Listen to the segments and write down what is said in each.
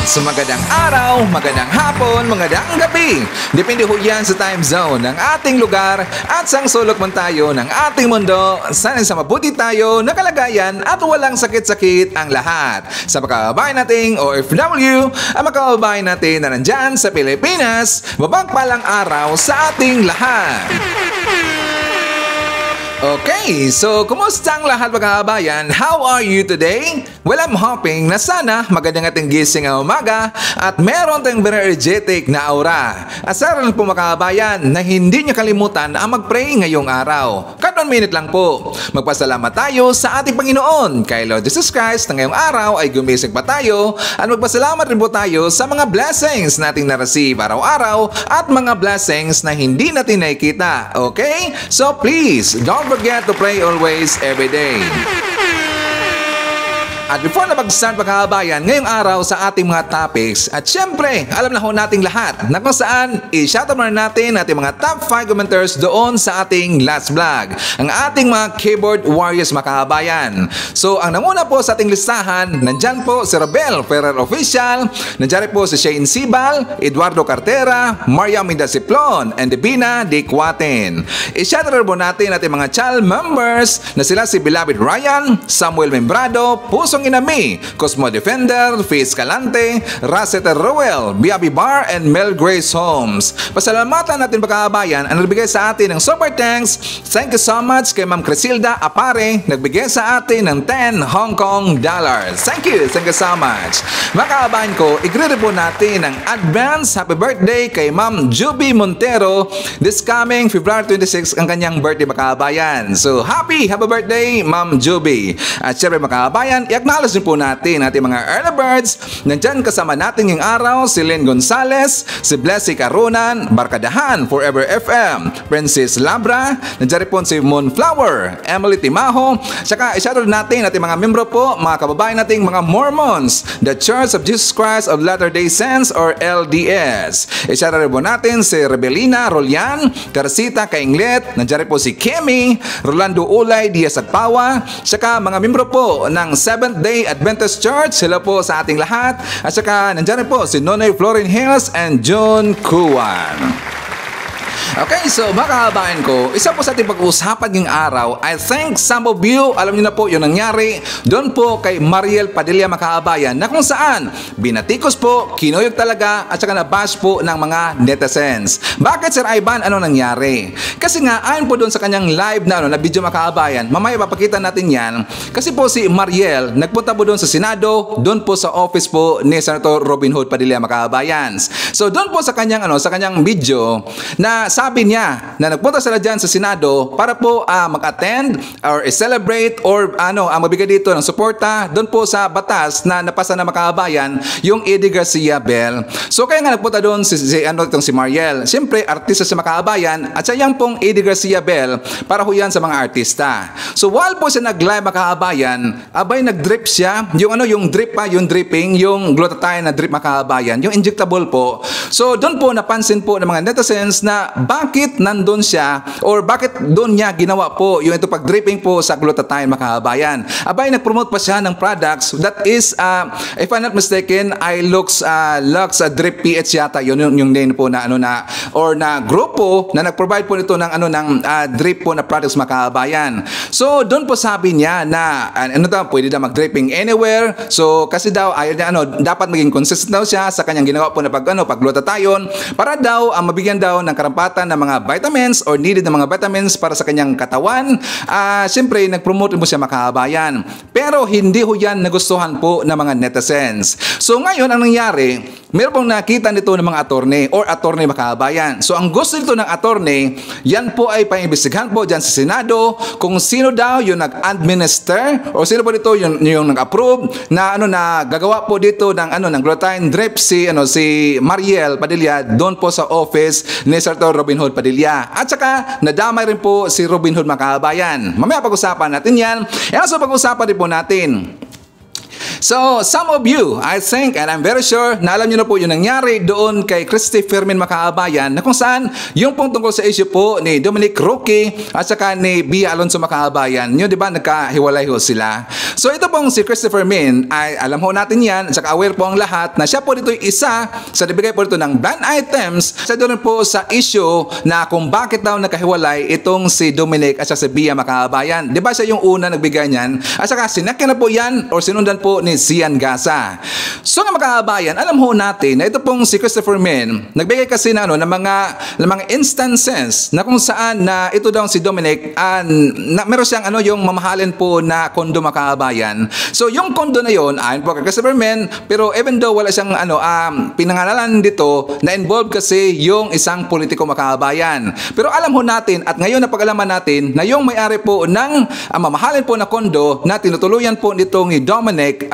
So magandang araw, magandang hapon, magandang gabi. Depende ho yan sa time zone ng ating lugar at sang sulok man tayo ng ating mundo. Sana sa mabuti tayo, nakalagayan at walang sakit-sakit ang lahat. Sa makababayan nating OFW, ang makababayan natin na nandyan sa Pilipinas, mapagpalang araw sa ating lahat. Okay, so kumusta ang lahat mga kabayan? How are you today? Well, I'm hoping na sana magandang ating gising ang umaga at meron tayong very energetic na aura. Asaran po mga kabayan na hindi niyo kalimutan ang mag-pray ngayong araw. Kahit 1 minute lang po. Magpasalamat tayo sa ating Panginoon kay Lord Jesus Christ na ngayong araw ay gumising pa tayo at magpasalamat rin po tayo sa mga blessings nating na-receive araw-araw at mga blessings na hindi natin nakikita. Okay? So please, don't forget to pray always, every day. At before na mag-start mga kabayan, ngayong araw sa ating mga topics, at syempre, alam na ho nating lahat na kung saan i-shoutout na natin ating mga top 5 commenters doon sa ating last vlog. Ang ating mga keyboard warriors mga kabayan. So, ang namuna po sa ating listahan, nandyan po si Robel Ferrer Official, nandyan po si Shane Sibal, Eduardo Cartera, Maria Minda Siplon, and Divina Dicuaten. I-shoutout po natin ating mga channel members na sila si Beloved Ryan, Samuel Membrado, Pusong Inami, Cosmo Defender, Fiz Calante, Raceter Rowell, Biabi Bar, and Mel Grace Holmes. Pasalamatan natin pagkakabayan ang nagbigay sa atin ng super thanks. Thank you so much kay Ma'am Crisilda Apare, nagbigay sa atin ng 10 Hong Kong dollars. Thank you so much. Mga kabayan ko, i-greet po natin ang advance happy birthday kay Ma'am Juby Montero. This coming February 26 ang kanyang birthday mga kabayan. So happy birthday Ma'am Juby. At syempre mga kabayan, i-acknowledge din po natin ating mga early birds. Nandyan kasama natin yung araw si Len Gonzales, si Blessy Carunan, Barkadahan, Forever FM, Princess Labra, nandyan rin po si Moonflower, Emily Timaho, saka i-shoutout natin ating mga membro po, mga kababayan nating mga Mormons, The Church of Jesus Christ of Latter-day Saints or LDS. I-shoutout rin po natin si Rebelina Rolian, Teresita Kainglet, nandyan rin po si Kemi, Rolando Ulay Diaz Agpawa, saka mga membro po ng Seventh-day Adventist Church, sila po sa ating lahat. At saka nandyan rin po si Nonoy Florin Hills and John Kuwan. Okay, so mga kababayan ko, isa po sa ating pag-uusapan ngayong araw, I think some of you, alam niyo na po yung nangyari doon po kay Mariel Padilla mga kababayan, na kung saan binatikos po, kinuyog talaga at saka nabash po ng mga netizens. Bakit Sir Ivan? Ano nangyari? Kasi nga, ayon po doon sa kanyang live na video mga kababayan, mamaya papakita natin yan, kasi po si Mariel, nagpunta po doon sa Senado, doon po sa office po ni Senator Robin Hood Padilla mga kababayan. So doon po sa kanyang, sa kanyang video, na sabi niya na nagpunta sila dyan sa Senado para po mag-attend or celebrate or magbigay dito ng suporta doon po sa batas na napasa na makabayan, yung Eddie Garcia Bell. So kaya nga nagpunta doon si Mariel. Siyempre, artista sa makabayan at siya yung pong Eddie Garcia Bell para huyan sa mga artista. So while po siya nag-live makabayan, abay nag-drip siya, yung drip pa, yung dripping, yung glutathione na drip makabayan, yung injectable po. So doon po napansin po ng mga netizens na bakit nandun siya or bakit doon niya ginawa po yung ito pag-dripping po sa glutathione mga kababayan. Abay, nag-promote pa siya ng products that is, if I'm not mistaken, Lux Drip PH yata, yun yung name po na or na grupo na nag-provide po nito ng drip po na products mga kababayan. So doon po sabi niya na pwede daw mag-dripping anywhere. So kasi daw dapat maging consistent daw siya sa kanyang ginawa po na pag-glutathione para daw mabigyan daw ng karampatan ng mga vitamins or needed ng mga vitamins para sa kanyang katawan. Siyempre, nag-promote mo siya makabayan. Pero hindi ho yan nagustuhan po ng mga netizens. So ngayon, ang nangyari, meron pong nakita nito ng mga attorney or attorney makabayan. So ang gusto nito ng attorney, yan po ay paimbestigahan po dyan sa Senado kung sino daw yung nag-administer o sino po dito yung nag-approve na gagawa po dito ng glutathione drip si Mariel Padilla doon po sa office ni Senator Robin Hood Padilla. At saka nadamay rin po si Robin Hood mga kababayan. Mamaya pag-usapan natin yan. E also pag-usapan din po natin So, some of you, I think, and I'm very sure, na alam nyo na po yung nangyari doon kay Christy Fermin Makaabayan, na kung saan yung pong tungkol sa issue po ni Dominic Roque at saka ni Bia Alonso Makaabayan, yun, di ba, nagkahiwalay ho sila. So, ito pong si Christy Fermin, ay alam ho natin yan, at saka aware po ang lahat na siya po dito isa sa nabigay po dito ng ban items sa doon po sa issue na kung bakit daw nagkahiwalay itong si Dominic at saka si Bia Makaabayan. Di ba siya yung una nagbigay niyan? At saka sinakyan na po yan or sinundan po ni Sian Gasa. So nga Makaabayan, alam ho natin na ito pong si Christopher Min, nagbigay kasi na, ng mga instances na kung saan na ito daw si Dominic, na meron siyang yung mamahalin po na kondo Makaabayan. So yung kondo na yon, ayon po kay Christopher Min, pero even though wala siyang pinangalanan dito, na involved kasi yung isang politiko Makaabayan. Pero alam ho natin at ngayon napag-alaman natin na yung may-ari po ng mamahalin po na kondo na tinutuluyan po nitong ni Dominic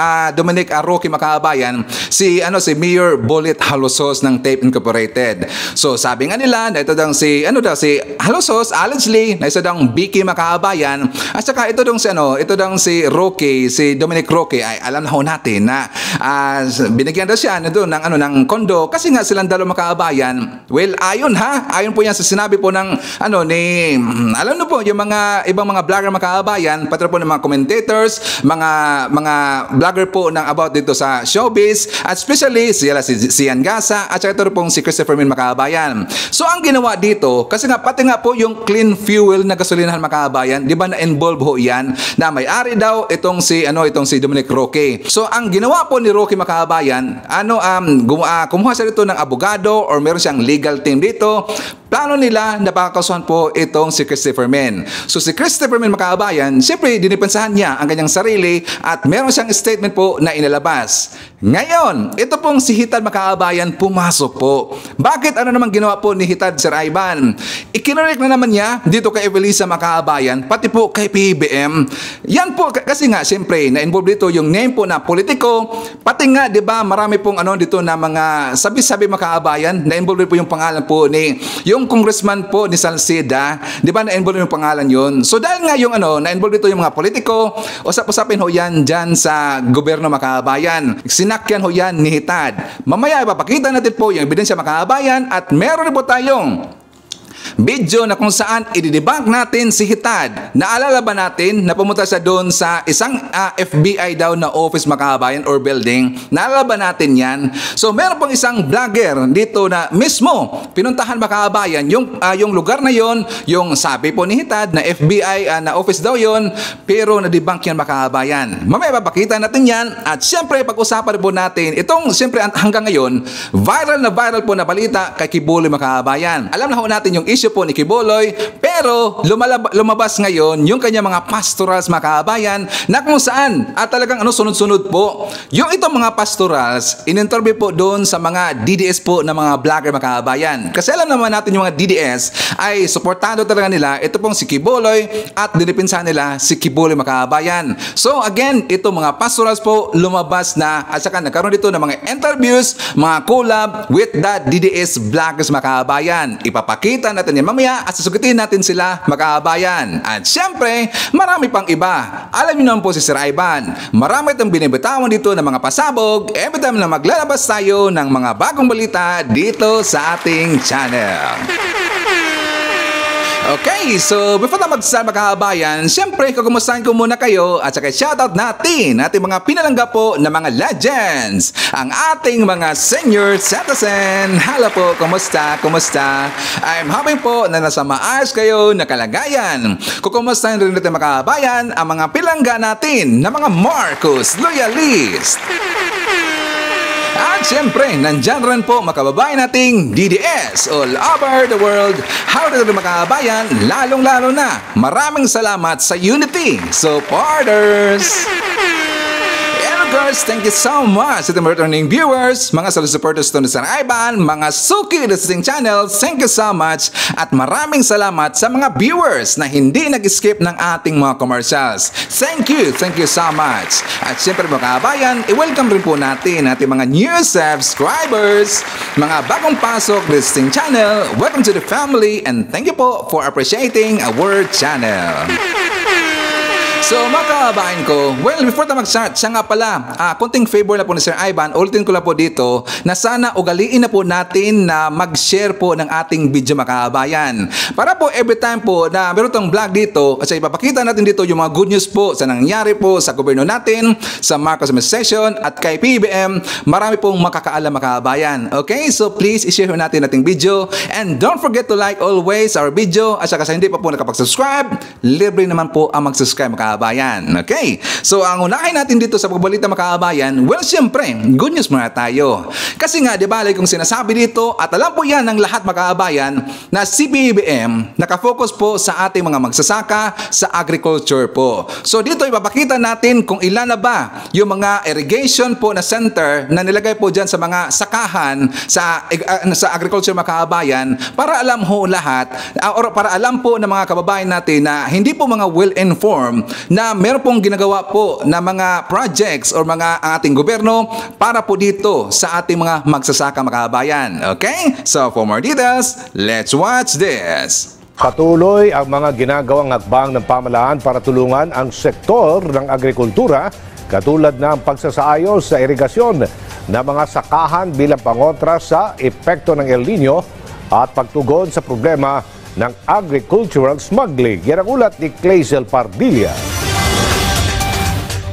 Roque Makaabayan, si Mayor Bolit Halosos ng Tape Incorporated. So sabi nga nila na ito daw si Halosos allegedly na isa daw Vicky Makaabayan at saka ito daw si Roque, si Dominic Roque, ay alam na ho natin na binigyan daw siya ng kondo kasi nga silang dalawa Makaabayan. Well, ayon po yan sa sinabi po ng alam na po yung mga ibang mga vlogger Makaabayan, pati po ng mga commentators, mga vlogger po ng about dito sa showbiz, at especially si Sian Gasa at saka ito pong si Christopher Min Makaabayan. So ang ginawa dito, kasi nga pati nga po yung clean fuel na gasolinahan Makaabayan, di ba na-involve ho yan na may-ari daw itong si Dominic Roque. So ang ginawa po ni Roque Makaabayan, kumuha siya dito ng abogado or meron siyang legal team dito. Plano nila na pakakasuhan po itong si Christopher Min. So si Christopher Min Makaabayan, siyempre dinipensahan niya ang kanyang sarili at meron siyang statement po na inilabas. Ngayon, ito pong si Hitad Makaabayan pumasok po. Bakit? Ano naman ginawa po ni Hitad, Sir Ivan? Ikinurek na naman niya dito kay Evelisa Makaabayan, pati po kay PBM. Yan po, kasi nga siyempre na-involve dito yung name po na politiko, pati nga, di ba, marami pong dito na mga sabi-sabi Makaabayan, na-involve po yung pangalan po ni yung congressman po ni Salceda, di ba na-involve yung pangalan yun? So dahil nga yung na-involve dito yung mga politiko, usap-usapin ho yan dyan sa gobyerno Makaabayan. Sinakyan ho yan ni Hitad. Mamaya ipapakita natin po yung ebidensya Makaabayan at meron rin po tayong video na kung saan i-debunk natin si Hitad. Naalala ba natin na pumunta siya doon sa isang FBI daw na office Makaabayan or building? Naalala ba natin yan? So meron pong isang vlogger dito na mismo pinuntahan Makaabayan yung lugar na yon, yung sabi po ni Hitad na FBI na office daw yon, pero na-debunk yan Makaabayan. Mamaya papakita natin yan at syempre pag-usapan po natin itong syempre hanggang ngayon viral po na balita kay Kibuloy Makaabayan. Alam na ho natin yung issue po ni Kibuloy, pero lumabas ngayon yung kanya mga pastorals Makaabayan na kung saan talagang sunod-sunod po yung itong mga pastorals in-interview po doon sa mga DDS po na mga vlogger Makaabayan. Kasi alam naman natin yung mga DDS ay suportado talaga nila ito pong si Kibuloy at dinipinsa nila si Kibuloy Makaabayan. So again, ito mga pastorals po lumabas na at saka nagkaroon dito ng mga interviews, mga collab with the DDS vloggers Makaabayan. Ipapakita natin yan mamaya at susugutin natin sila Makaabayan. At syempre, marami pang iba. Alam niyo naman po si Sir Ivan, marami itong binibitawan dito ng mga pasabog every time na maglalabas tayo ng mga bagong balita dito sa ating channel. Okay, so before na mag-start Makaabayan, siyempre kukumustahin ko muna kayo at saka shoutout natin ating mga pinalangga po na mga legends, ang ating mga senior citizen. Hello po, kumusta? I'm hoping po na nasa maayos kayo na kalagayan. Kukumustahin rin natin Makaabayan ang mga pinalangga natin na mga Marcos Loyalist. At siyempre, nandyan rin po makababayan nating DDS all over the world. How to do Makaabayan, lalong-lalo na. Maraming salamat sa Unity supporters. And of course, thank you so much sa mga returning viewers, mga solid supporters to ni Sir Ivan, mga Suki Listing Channel, thank you so much. At maraming salamat sa mga viewers na hindi nag-skip ng ating mga commercials. Thank you so much. At siyempre Makaabayan, i-welcome rin po natin ating mga new subscribers, mga bagong pasok Listing Channel. Welcome to the family and thank you po for appreciating our channel. So mga kababayan ko, well, before tayo mag-start, siya nga pala, kunting favor na po ni Sir Ivan, ulitin ko lang po dito na sana ugaliin na po natin na mag-share po ng ating video mga kababayan. Para po every time po na meron tong vlog dito, at ipapakita natin dito yung mga good news po sa nangyari po sa gobyerno natin, sa Marcos administration at kay PBBM, marami pong makakaalam mga kababayan. Okay, so please i-share natin ating video and don't forget to like always our video at saka sa hindi pa po nakapag-subscribe, libre naman po ang mag-subscribe mga kababayan. Okay? So, ang unahin natin dito sa pagbalita mga kababayan, well, siyempre, good news muna tayo. Kasi nga, di ba, like kung sinasabi dito, at alam po yan ng lahat mga kababayan, na si PBBM nakafocus po sa ating mga magsasaka sa agriculture po. So, dito ipapakita natin kung ilan na ba yung mga irrigation po na center na nilagay po dyan sa mga sakahan sa agriculture mga kababayan para alam ho lahat, or para alam po ng mga kababayan natin na hindi po mga well-informed na meron pong ginagawa po na mga projects or mga ating gobyerno para po dito sa ating mga magsasaka mga kababayan. Okay? So for more details, let's watch this. Patuloy ang mga ginagawang hakbang ng pamahalaan para tulungan ang sektor ng agrikultura katulad ng pagsasaayos sa irigasyon ng mga sakahan bilang pangontra sa epekto ng El Nino at pagtugon sa problema ng agricultural smuggling. Yan ang ulat ni Clazel Pardilla.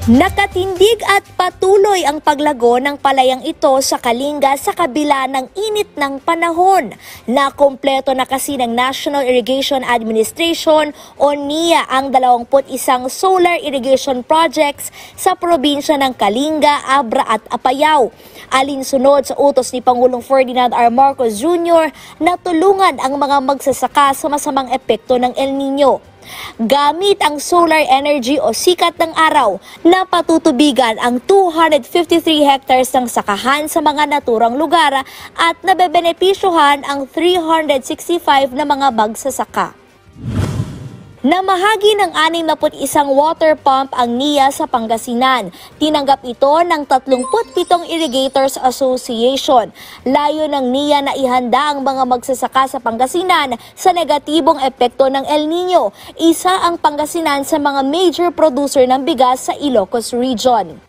Nakatindig at patuloy ang paglago ng palayang ito sa Kalinga sa kabila ng init ng panahon. Nakumpleto na kasi ng National Irrigation Administration o NIA ang 21 solar irrigation projects sa probinsya ng Kalinga, Abra at Apayao. Alinsunod sa utos ni Pangulong Ferdinand R. Marcos Jr. na tulungan ang mga magsasaka sa masamang epekto ng El Nino. Gamit ang solar energy o sikat ng araw na patutubigan ang 253 hectares ng sakahan sa mga naturang lugar at nabebenepisyohan ang 365 na mga magsasaka. Namahagi ng 61 water pump ang NIA sa Pangasinan. Tinanggap ito ng 37 Irrigators Association. Layo ng NIA na ihanda ang mga magsasaka sa Pangasinan sa negatibong epekto ng El Nino. Isa ang Pangasinan sa mga major producer ng bigas sa Ilocos Region.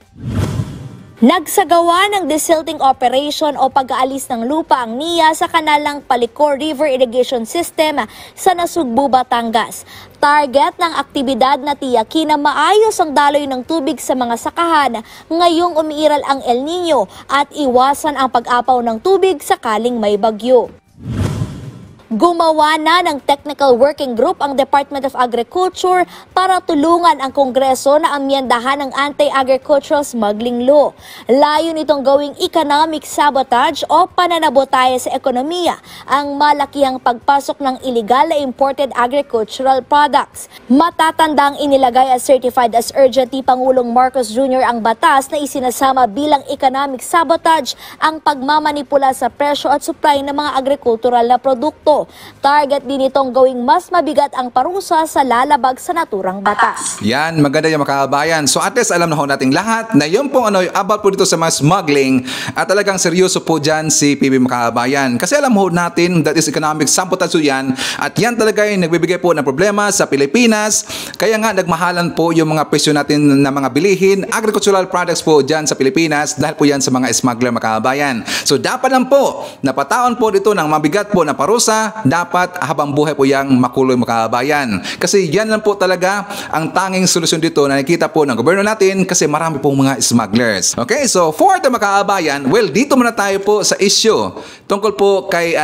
Nagsagawa ng desilting operation o pag-aalis ng lupa ang NIA sa kanal ng Palicor River Irrigation System sa Nasugbu, Batangas. Target ng aktibidad na tiyakin na maayos ang daloy ng tubig sa mga sakahan ngayong umiiral ang El Nino at iwasan ang pag-apaw ng tubig sakaling may bagyo. Gumawa na ng Technical Working Group ang Department of Agriculture para tulungan ang Kongreso na amyendahan ang Anti-Agricultural Smuggling Law. Layo nitong gawing economic sabotage o pananabotaya sa ekonomiya ang malakihang pagpasok ng illegal na imported agricultural products. Matatandang inilagay as certified as urgent ni Pangulong Marcos Jr. ang batas na isinasama bilang economic sabotage ang pagmamanipula sa presyo at supply ng mga agricultural na produkto. Target din itong gawing mas mabigat ang parusa sa lalabag sa naturang batas. Yan, maganda yung mga kababayan. So at least alam na ho nating lahat na yung pong about po dito sa mga smuggling at talagang seryoso po dyan si PB mga kababayan. Kasi alam ho natin that is economic sabotage yan at yan talaga yung nagbibigay po ng problema sa Pilipinas. Kaya nga nagmahalan po yung mga presyo natin na mga bilihin, agricultural products po dyan sa Pilipinas dahil po yan sa mga smuggler mga kababayan. So dapat lang po napataon po dito ng mabigat po na parusa, dapat habang buhay po yang makuloy mga kababayan. Kasi yan lang po talaga ang tanging solusyon dito na nakikita po ng gobyerno natin kasi marami pong mga smugglers. Okay, so for the mga kababayan, well, dito muna tayo po sa issue tungkol po kay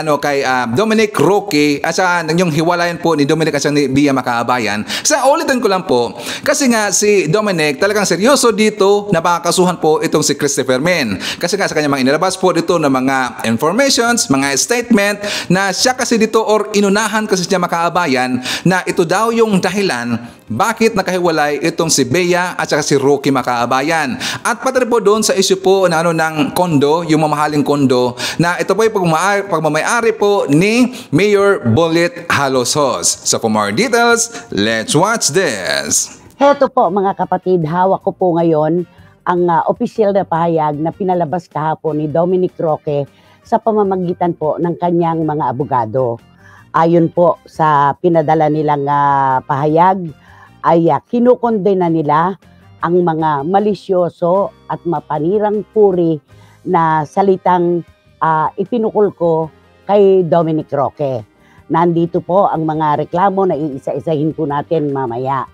Dominic Roque at sa yung hiwalayan po ni Dominic at ni Bia mga kababayan. Sa ulitin ko lang po, kasi nga si Dominic talagang seryoso dito na makakasuhan po itong si Christopher Min. Kasi nga sa kanya mga inilabas po dito ng mga informations, mga statement na siya kasi dito or inunahan kasi siya makaabayan na ito daw yung dahilan bakit nakahiwalay itong si Bea at saka si Roque makaabayan. At pati po doon sa issue po na ng kondo, yung mamahaling kondo na ito po yung pagmamayari po ni Mayor Bullet Halosos. So for more details, let's watch this. Heto po mga kapatid, hawak ko po ngayon ang opisyal na pahayag na pinalabas kahapon ni Dominic Roque sa pamamagitan po ng kanyang mga abogado. Ayon po sa pinadala nilang pahayag, ay kinukondena nila ang mga malisyoso at mapanirang puri na salitang ipinukol ko kay Dominic Roque. Nandito po ang mga reklamo na iisa-isahin po natin mamaya.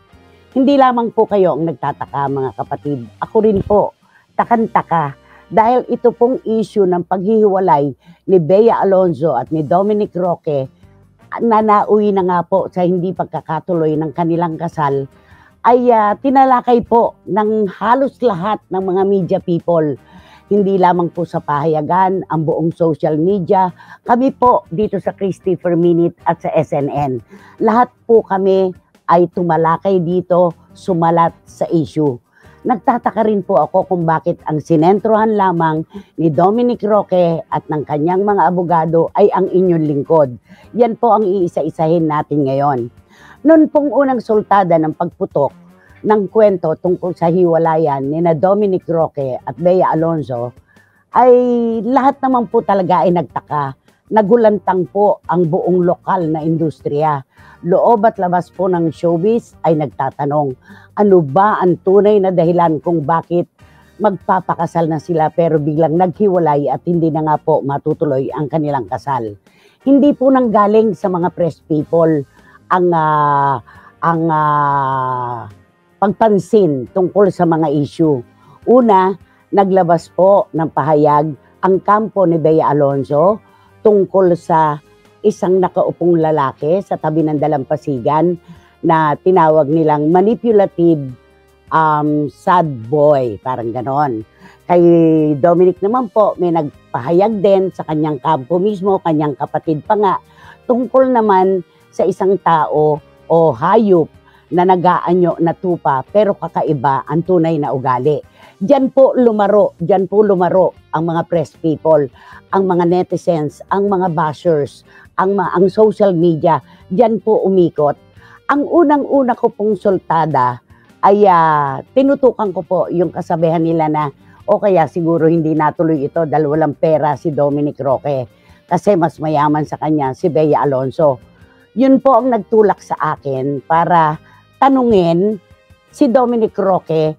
Hindi lamang po kayo ang nagtataka, mga kapatid. Ako rin po, takantaka. Dahil ito pong issue ng paghihiwalay ni Bea Alonzo at ni Dominic Roque na nauwi na nga po sa hindi pagkakatuloy ng kanilang kasal, ay tinalakay po ng halos lahat ng mga media people. Hindi lamang po sa pahayagan, ang buong social media, kami po dito sa Christopher Minute at sa SNN. Lahat po kami ay tumalakay dito, sumalat sa issue. Nagtataka rin po ako kung bakit ang sinentrohan lamang ni Dominic Roque at ng kanyang mga abogado ay ang inyong lingkod. Yan po ang iisa-isahin natin ngayon. Noon pong unang sultada ng pagputok ng kwento tungkol sa hiwalayan ni na Dominic Roque at Bea Alonzo, ay lahat naman po talaga ay nagtaka. Nagulantang po ang buong lokal na industriya. Loob at labas po ng showbiz ay nagtatanong, ano ba ang tunay na dahilan kung bakit magpapakasal na sila pero biglang naghiwalay at hindi na nga po matutuloy ang kanilang kasal. Hindi po nanggaling sa mga press people ang pagpansin tungkol sa mga issue. Una, naglabas po ng pahayag ang kampo ni Bea Alonzo tungkol sa isang nakaupong lalaki sa tabi ng dalampasigan na tinawag nilang manipulative sad boy, parang ganon. Kay Dominic naman po, may nagpahayag din sa kanyang kampo mismo, kanyang kapatid pa nga, tungkol naman sa isang tao o hayop na nag-aanyo na tupa pero kakaiba ang tunay na ugali. Diyan po lumaro ang mga press people, ang mga netizens, ang mga bashers, ang social media. Diyan po umikot. Ang unang-una ko pong sultada ay tinutukan ko po yung kasabihan nila na o kaya siguro hindi natuloy ito dahil walang pera si Dominic Roque kasi mas mayaman sa kanya si Bea Alonzo. Yun po ang nagtulak sa akin para tanungin si Dominic Roque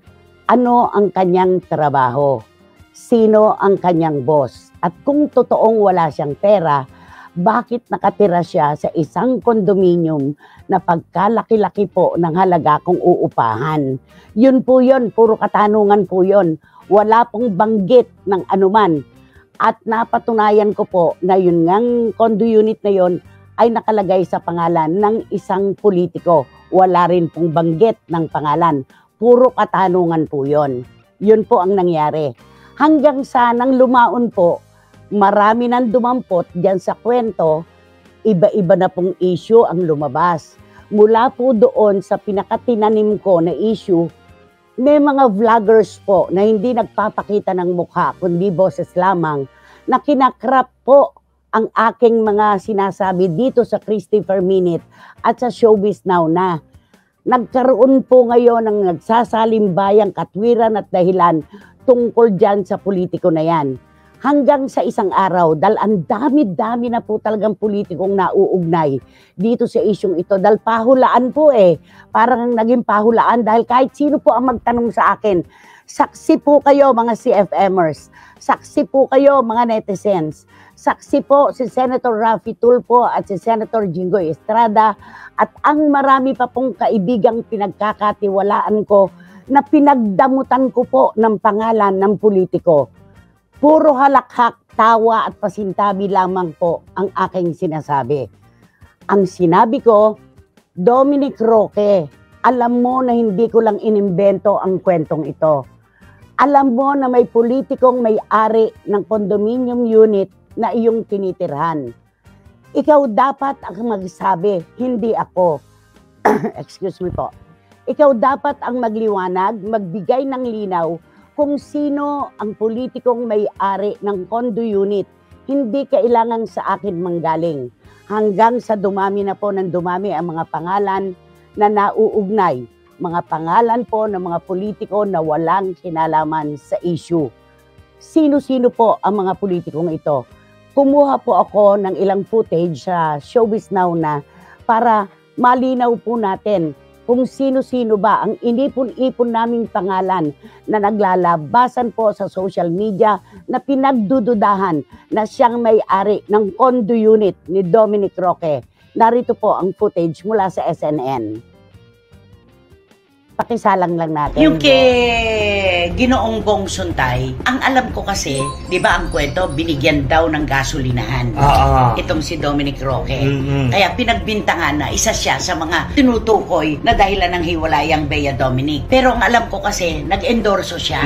ano ang kanyang trabaho, sino ang kanyang boss, at kung totoong wala siyang pera, bakit nakatira siya sa isang kondominium na pagkalaki-laki po ng halaga kung uupahan. Yun po yun, puro katanungan po yun. Wala pong banggit ng anuman. At napatunayan ko po na yun ngang condo unit na yun ay nakalagay sa pangalan ng isang politiko. Wala rin pong banggit ng pangalan. Puro katanungan po yun. Yun po ang nangyari. Hanggang sa nang lumaon po, marami nang dumampot dyan sa kwento, iba-iba na pong issue ang lumabas. Mula po doon sa pinakatinanim ko na issue, may mga vloggers po na hindi nagpapakita ng mukha, kundi boses lamang, na kinakrap po ang aking mga sinasabi dito sa Christopher Minute at sa Showbiz Now na. Nagkaroon po ngayon ng nagsasalimbayang katwiran at dahilan tungkol dyan sa politiko na yan. Hanggang sa isang araw, dahil ang dami-dami na po talagang politikong nauugnay dito sa isyong ito. Dahil pahulaan po parang naging pahulaan dahil kahit sino po ang magtanong sa akin, saksi po kayo mga CFMers, saksi po kayo mga netizens, saksi po si Senator Raffy Tulfo at si Senator Jinggoy Estrada at ang marami pa pong kaibigang pinagkakatiwalaan ko na pinagdamutan ko po ng pangalan ng politiko. Puro halakhak, tawa at pasintabi lamang po ang aking sinasabi. Ang sinabi ko, Dominic Roque, alam mo na hindi ko lang inimbento ang kwentong ito. Alam mo na may politikong may-ari ng condominium unit na iyong tinitirhan. Ikaw dapat ang magsabi, hindi ako. Excuse me po. Ikaw dapat ang magliwanag, magbigay ng linaw kung sino ang politikong may-ari ng condo unit. Hindi kailangan sa akin manggaling. Hanggang sa dumami na po ng dumami ang mga pangalan na nauugnay. Mga pangalan po ng mga politiko na walang kinalaman sa issue. Sino-sino po ang mga politikong ito? Kumuha po ako ng ilang footage sa Showbiz Now na para malinaw po natin kung sino-sino ba ang inipon-ipon naming pangalan na naglalabasan po sa social media na pinagdududahan na siyang may-ari ng condo unit ni Dominic Roque. Narito po ang footage mula sa SNN. Pakisalang lang natin. Yung kay Ginoong Bong Suntay, ang alam ko kasi, di ba ang kwento, binigyan daw ng gasolinahan. Itong si Dominic Roque. Kaya pinagbintangan na isa siya sa mga tinutukoy na dahilan ng hiwalayang Bea Dominic. Pero ang alam ko kasi, nag-endorso siya.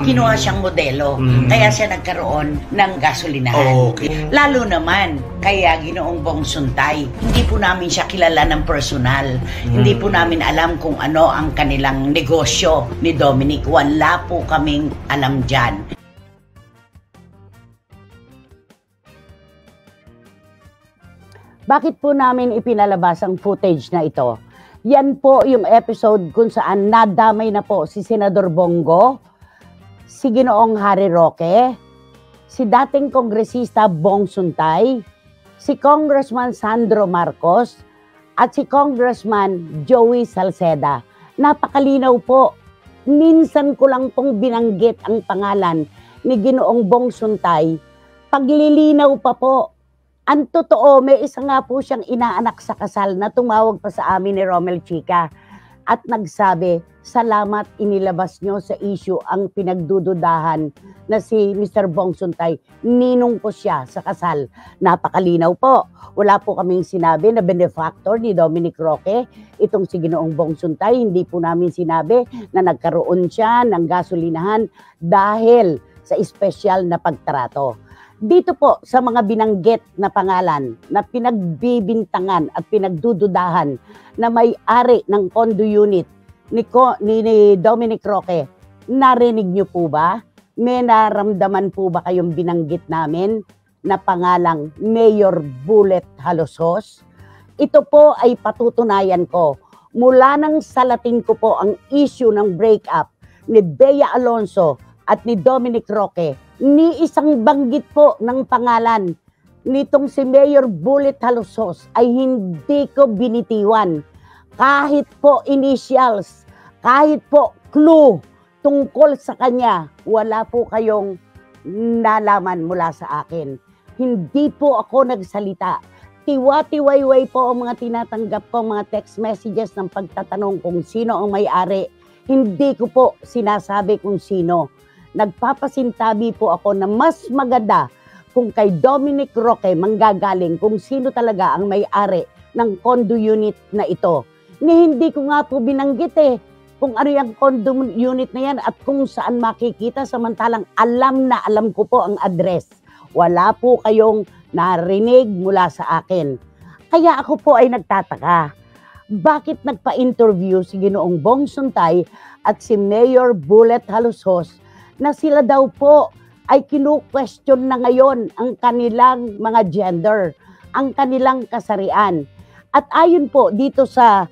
Kinuha siyang modelo. Kaya siya nagkaroon ng gasolinahan. Lalo naman, kaya Ginoong Bong Suntay, hindi po namin siya kilala ng personal. Hindi po namin alam kung ano ang kanilang negosyo ni Dominic. Wala po kaming alam dyan. Bakit po namin ipinalabas ang footage na ito? Yan po yung episode kung saan nadamay na po si Senador Bongo, si Ginoong Harry Roque, si dating kongresista Bong Suntay, si Congressman Sandro Marcos, at si Congressman Joey Salceda. Napakalinaw po. Minsan ko lang pong binanggit ang pangalan ni Ginoong Bong Suntay. Paglilinaw pa po. Ang totoo, may isa nga po siyang inaanak sa kasal na tumawag pa sa amin ni Romel Chica at nagsabi, salamat inilabas nyo sa issue ang pinagdududahan na si Mr. Bong Suntay. Ninong ko siya sa kasal. Napakalinaw po. Wala po kaming sinabi na benefactor ni Dominic Roque. Itong si Ginoong Bong Suntay, hindi po namin sinabi na nagkaroon siya ng gasolinahan dahil sa espesyal na pagtrato. Dito po sa mga binanggit na pangalan na pinagbibintangan at pinagdududahan na may-ari ng condo unit ni Dominic Roque, narinig niyo po ba? May naramdaman po ba kayong binanggit namin na pangalang Mayor Bullet Halosos? Ito po ay patutunayan ko. Mula nang salatin ko po ang issue ng breakup ni Bea Alonzo at ni Dominic Roque, ni isang banggit po ng pangalan nitong si Mayor Bullet Halosos ay hindi ko binitiwan. Kahit po initials, kahit po clue tungkol sa kanya, wala po kayong nalaman mula sa akin. Hindi po ako nagsalita. Tiwa-tiwayway po ang mga tinatanggap ko, mga text messages ng pagtatanong kung sino ang may-ari. Hindi ko po sinasabi kung sino. Nagpapasintabi po ako na mas maganda kung kay Dominic Roque manggagaling kung sino talaga ang may-ari ng condo unit na ito. Hindi ko nga po binanggit kung ano yung condo unit na yan at kung saan makikita, samantalang alam na alam ko po ang address. Wala po kayong narinig mula sa akin. Kaya ako po ay nagtataka. Bakit nagpa-interview si Ginoong Bong Suntay at si Mayor Bullet Halosos na sila daw po ay kinu-question na ngayon ang kanilang mga gender, ang kanilang kasarian. At ayon po dito sa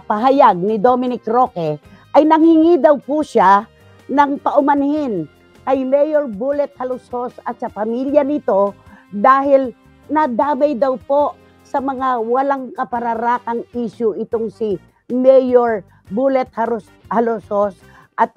pahayag ni Dominic Roque, ay nanghingi daw po siya ng paumanhin kay Mayor Bullet Halosos at sa pamilya nito dahil nadamay daw po sa mga walang kapararakang issue itong si Mayor Bullet Halosos at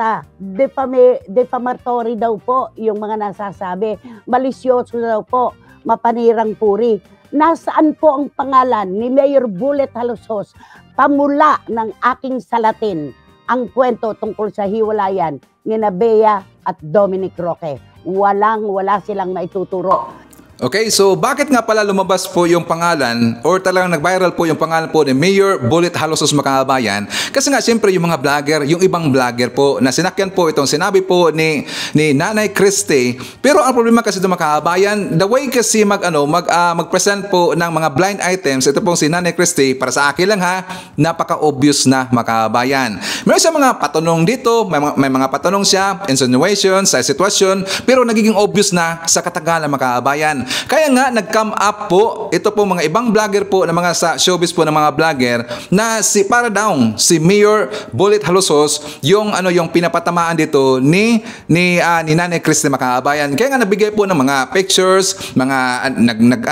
defamatory daw po yung mga nasasabi, malisyoso daw po, mapanirang puri. Nasaan po ang pangalan ni Mayor Bullet Halosos? Pamula ng aking salatin ang kwento tungkol sa hiwalayan ni Bea at Dominic Roque. Wala silang maituturo. Okay, so bakit nga pala lumabas po yung pangalan or talagang nag-viral po yung pangalan po ni Mayor Bullet Halosos mga kabayan? Kasi nga siyempre yung mga vlogger, yung ibang vlogger po na sinakyan po itong sinabi po ni Nanay Christie. Pero ang problema kasi mga kabayan, the way kasi mag-present po ng mga blind items, ito pong si Nanay Christie, para sa akin lang ha, napaka-obvious na mga kabayan. Meron siya mga patanong dito, may mga patanong siya, insinuation sa sitwasyon, pero nagiging obvious na sa katagalan mga kabayan. Kaya nga nag-come up po ito po mga ibang vlogger po na mga sa showbiz po ng mga vlogger na para daw si Mayor Bullet Halosos yung yung pinapatamaan dito ni Nanay Christie mga kabayan. Kaya nga nabigay po ng mga pictures, mga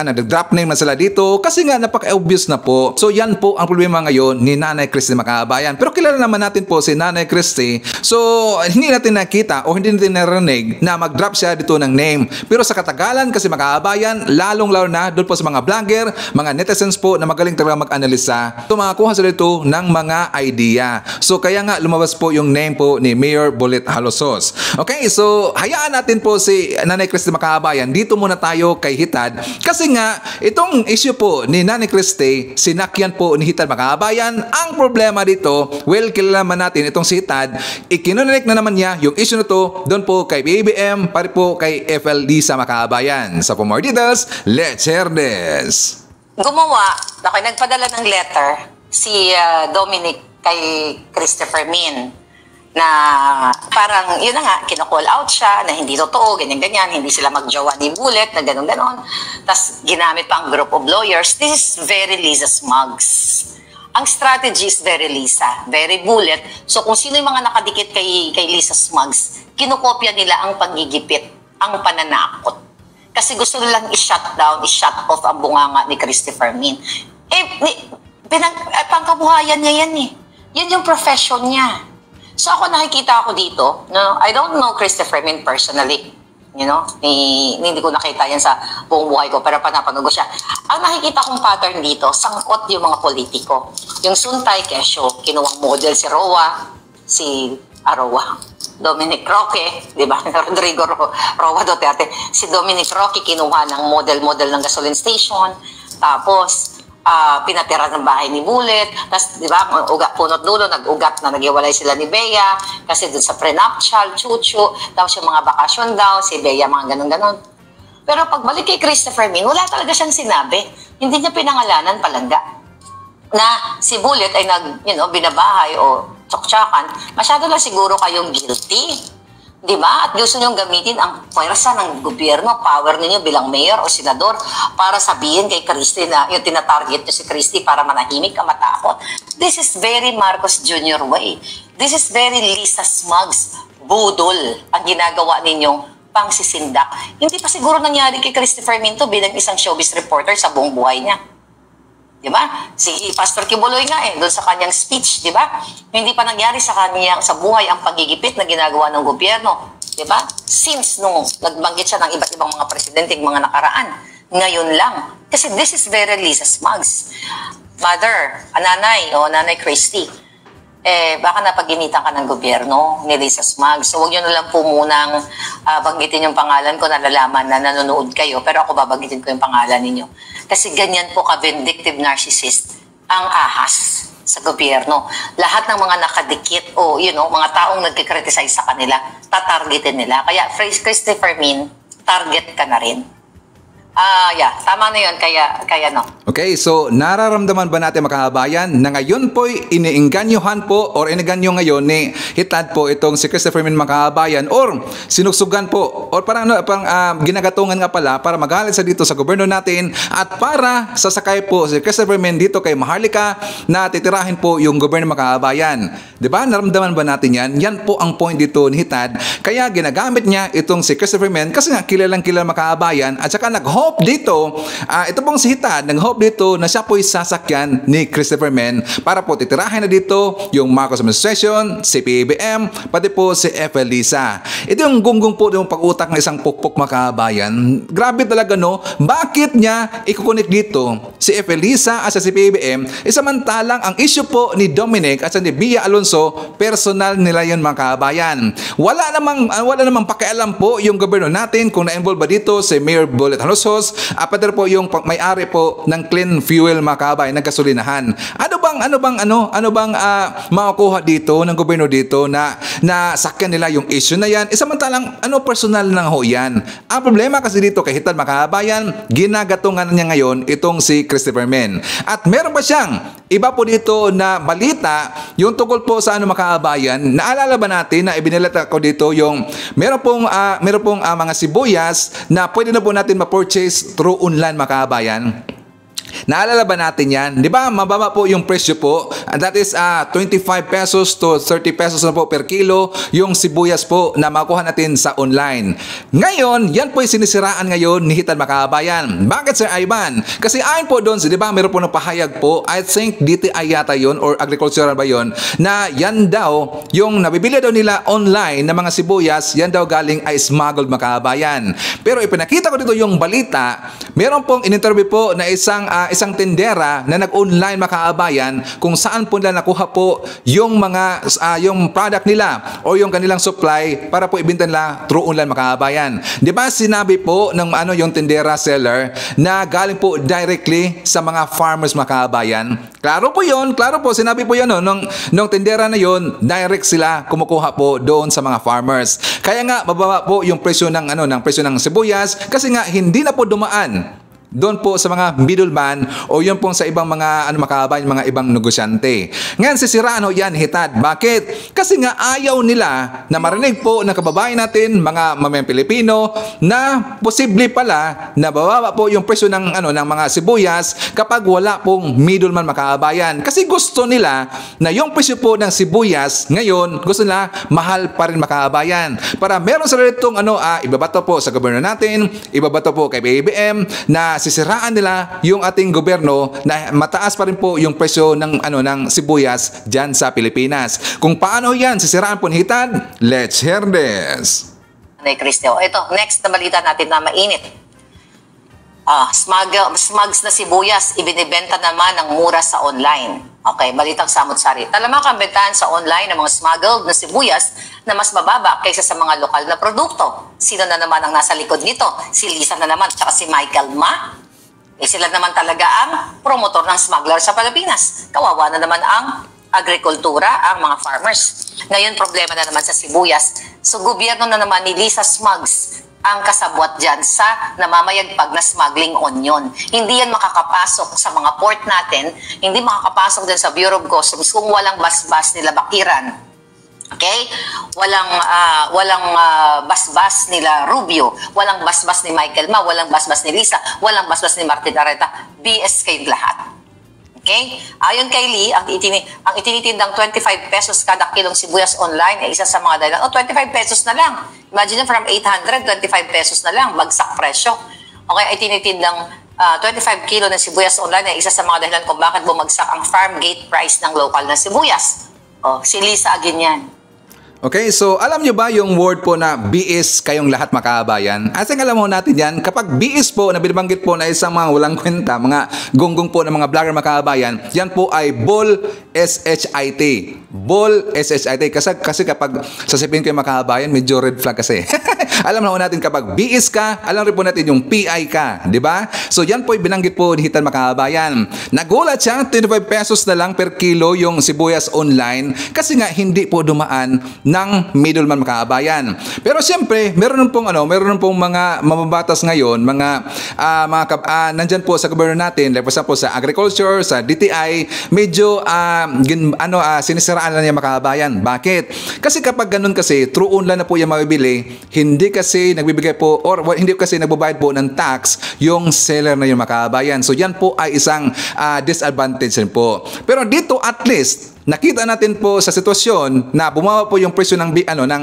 nag-drop name na sila dito kasi nga napaka-obvious na po. So yan po ang problema ngayon ni Nanay Christie mga kabayan. Pero kilala naman natin po si Nanay Christie. So hindi natin nakita o hindi natin narinig na mag-drop siya dito ng name. Pero sa katagalan kasi mga kabayan, lalong-lalo na doon po sa mga vlogger, mga netizens po na magaling talaga mag-analisa, tumakuha sila dito ng mga idea. So kaya nga lumabas po yung name po ni Mayor Bullet Halosos. Okay, so hayaan natin po si Nanay Christie mga kabayan. Dito muna tayo kay Hitad kasi nga itong issue po ni Nanay Christie, sinakyan po ni Hitad mga kabayan. Ang problema dito, well, kilala naman natin itong si Hitad, ikinunik na naman niya yung issue na to doon po kay BBM, pari po kay FL Lisa mga kabayan. So for more details, let's hear this. Nagpadala ng letter si Dominic kay Christopher Min na parang yun na nga, kino-call out siya na hindi totoo, ganyan-ganyan, hindi sila magjowa ni Bullet, na gano'n-gano'n. Tapos ginamit pa ang group of lawyers. This is very Lisa Smugs. Ang strategy is very Lisa, very Bullet. So kung sino yung mga nakadikit kay Lisa Smugs, kinokopya nila ang pagigipit, ang pananakot. Kasi gusto nilang i-shut down, i-shut off ang bunganga ni Christopher Min. Pangkabuhayan niya yan eh. Yan yung profession niya. So ako nakikita ako dito, no, I don't know Christopher Min personally. You know, hindi ko nakita yan sa buong buhay ko, pero panapanood ko siya. Ang nakikita kong pattern dito, sangkot yung mga politiko. Yung Suntay Kesyo, kinuwang model si Roa, Dominic Roque, di ba? Rodrigo Roa Duterte. Si Dominic Roque kinuha ng model ng gasoline station. Tapos, pinatira ng bahay ni Bullet. Tapos, di ba, punot dulo, nag-ugat na nag-iwalay sila ni Bea. Kasi dun sa prenuptial, chuchu. Tapos yung mga bakasyon daw, si Bea, mga ganun-ganun. Pero pagbalik kay Christopher Min, wala talaga siyang sinabi. Hindi niya pinangalanan palangga. Na si Bullet ay binabahay o tsoktsakan, masyado lang siguro kayong guilty. Di ba? At gusto niyong gamitin ang pwersa ng gobyerno, power ninyo bilang mayor o senador para sabihin kay Christie na yung tinatarget niyo si Christie para manahimik ka, matakot. This is very Marcos Jr. way. This is very Lisa Smugs, budol ang ginagawa ninyong pangsisindak. Hindi pa siguro nangyari kay Christopher Min to bilang isang showbiz reporter sa buong buhay niya. Di ba? Si Pastor Kibuloy nga doon sa kanyang speech, di ba? Hindi pa nangyari sa buhay ang pagigipit na ginagawa ng gobyerno. Di ba? Since nung nagbanggit siya ng iba't ibang mga presidenteng mga nakaraan, ngayon lang. Kasi this is very Lisa Smugs. Mother, Nanay Christie, baka napaginitan ka ng gobyerno ni Lisa Smugs. So huwag nyo na lang po munang banggitin yung pangalan ko, nalalaman na nanonood kayo, pero ako babanggitin ko yung pangalan ninyo. Kasi ganyan po ka-vindictive narcissist ang ahas sa gobyerno. Lahat ng mga nakadikit o mga taong nagkikriticize sa kanila, tatargetin nila. Kaya Christopher Min, target ka na rin. Tama na yun, kaya no. Okay, so nararamdaman ba natin mga kabayan na ngayon po'y iniinganyohan po or iniganyo ngayon ni Hitad po itong si Christopher Min mga kabayan or sinugsugan po or parang ginagatungan nga pala para magalit sa dito sa gobyerno natin at para sasakay po si Christopher Min dito kay Maharlika na titirahin po yung gobyerno mga kabayan. Diba? Naramdaman ba natin yan? Yan po ang point dito ni Hitad. Kaya ginagamit niya itong si Christopher Min kasi nga kilalang mga kabayan at saka nag-hope dito, ito pong si Hitad, nag-hope dito na siya po'y sasakyan ni Christopher Min para po titirahin na dito yung Marcos administration, si PBM, pati po si FL Lisa. Ito yung gunggong po yung pag-utak ng isang pukpok mga kabayan. Grabe talaga no, bakit niya ikukunik dito si FL Lisa at si PBM, samantalang ang issue po ni Dominic at ni Bea Alonso, personal nila yun mga kabayan. Wala namang pakialam po yung gobyerno natin kung na-involve ba dito si Mayor Bullet Halosos, pati po yung may-ari po ng Clean Fuel mga kabayan, ng gasolinahan. Ano bang makukuha dito ng gobyerno dito na sakyan nila yung issue na yan? Samantalang personal na ho yan. Ang problema kasi dito kay Hitad mga kabayan, ginagatungan niya ngayon itong si Christopher Min. At meron pa siyang iba po dito na balita, yung tungkol po sa mga kabayan. Naalala ba natin na ibinilata ko dito yung meron pong mga sibuyas na pwede na po natin ma-purchase purchase through online mga kabayan. Naalala ba natin yan? Di ba mababa po yung presyo po? And that is 25 pesos to 30 pesos na po per kilo yung sibuyas po na makuha natin sa online. Ngayon, yan po yung sinisiraan ngayon ni Hitan Makabayan. Bakit Sir Ivan? Kasi ayon po doon, di ba meron po ng pahayag po, I think DTI yata yun or agricultural ba yun, na yan daw, yung nabibili daw nila online na mga sibuyas, yan daw galing ay smuggled Makabayan. Pero ipinakita ko dito yung balita, meron pong in-interview po na isang tendera na nag-online makaabayan kung saan po nila nakuha po yung mga yung product nila o yung kanilang supply para po ibenta nila through online makaabayan. 'Di ba sinabi po ng yung tendera seller na galing po directly sa mga farmers makaabayan? Klaro po 'yon, klaro po sinabi po 'yon nung tendera na 'yon, direct sila kumukuha po doon sa mga farmers. Kaya nga mababa po yung presyo ng ng presyo ng sibuyas kasi nga hindi na po dumaan doon po sa mga middleman o yun po sa ibang mga makabayan, mga ibang negosyante. Ngayon sisiraan yan Hitad. Bakit? Kasi nga ayaw nila na marinig po ng kababayan natin, mga mamayang Pilipino, na posible pala na bababa po yung presyo ng mga sibuyas kapag wala pong middleman makabayan. Kasi gusto nila na yung presyo po ng sibuyas ngayon, gusto nila mahal pa rin makabayan. Para meron sila itong ibabato po sa gobyerno natin, ibabato po kay BBM na sisiraan nila yung ating gobyerno na mataas pa rin po yung presyo ng sibuyas diyan sa Pilipinas. Kung paano yan sisiraan po ni Hitad, let's hear this. Cristeo, ito, next na balita natin na mainit. Smugs na sibuyas, ibinibenta naman ng mura sa online. Okay, balitang samot-sari. Talamak ang bentahan sa online ng mga smuggled na sibuyas na mas mababa kaysa sa mga lokal na produkto. Sino na naman ang nasa likod nito? Si Lisa na naman, tsaka si Michael Ma. Sila naman talaga ang promotor ng smuggler sa Pilipinas. Kawawa na naman ang agrikultura, ang mga farmers. Ngayon, problema na naman sa sibuyas. So, gobyerno na naman ni Lisa Smugs ang kasabwat dyan sa namamayagpag na smuggling onion. Hindi yan makakapasok sa mga port natin, hindi makakapasok din sa Bureau of Customs kung walang basbas nila Bakiran. Okay? Walang basbas nila Rubio, walang basbas ni Michael Ma, walang basbas ni Lisa, walang basbas ni Martin Areta. BS kayong lahat. Okay? Ayon kay Lee, ang itinitindang 25 pesos kada kilong sibuyas online ay isa sa mga dahilan. 25 pesos na lang. Imagine from 800, 25 pesos na lang. Bagsak presyo. Okay, itinitindang 25 kilo ng sibuyas online ay isa sa mga dahilan kung bakit bumagsak ang farm gate price ng local na sibuyas. Si Lisa agin yan. Okay, so alam nyo ba yung word po na BS kayong lahat makabayan? As in, alam mo natin yan, kapag BS po na binabanggit po na isang mga walang kwenta, mga gonggong po ng mga vlogger makabayan, yan po ay Bull SHIT. Bull SHIT. Kasi kapag sasipin ko yung makabayan, medyo red flag kasi. Alam na po natin kapag BS ka, alam rin po natin yung PI ka, di ba? So yan po binanggit po ni Hitan Makabayan. Nagulat siya, 25 pesos na lang per kilo yung sibuyas online kasi nga hindi po dumaan ng middleman Makabayan. Pero siyempre, meron pong mga mamabatas ngayon, nandyan po sa gobyerno natin, like po sa agriculture, sa DTI, medyo sinisiraan lang niya Makabayan. Bakit? Kasi kapag ganun kasi, true online na po yung mabibili, hindi kasi nagbibigay po or hindi kasi nagbabayad po ng tax yung seller na yung Makabayan. So yan po ay isang disadvantage rin po. Pero dito at least nakita natin po sa sitwasyon na bumawa po yung presyo ng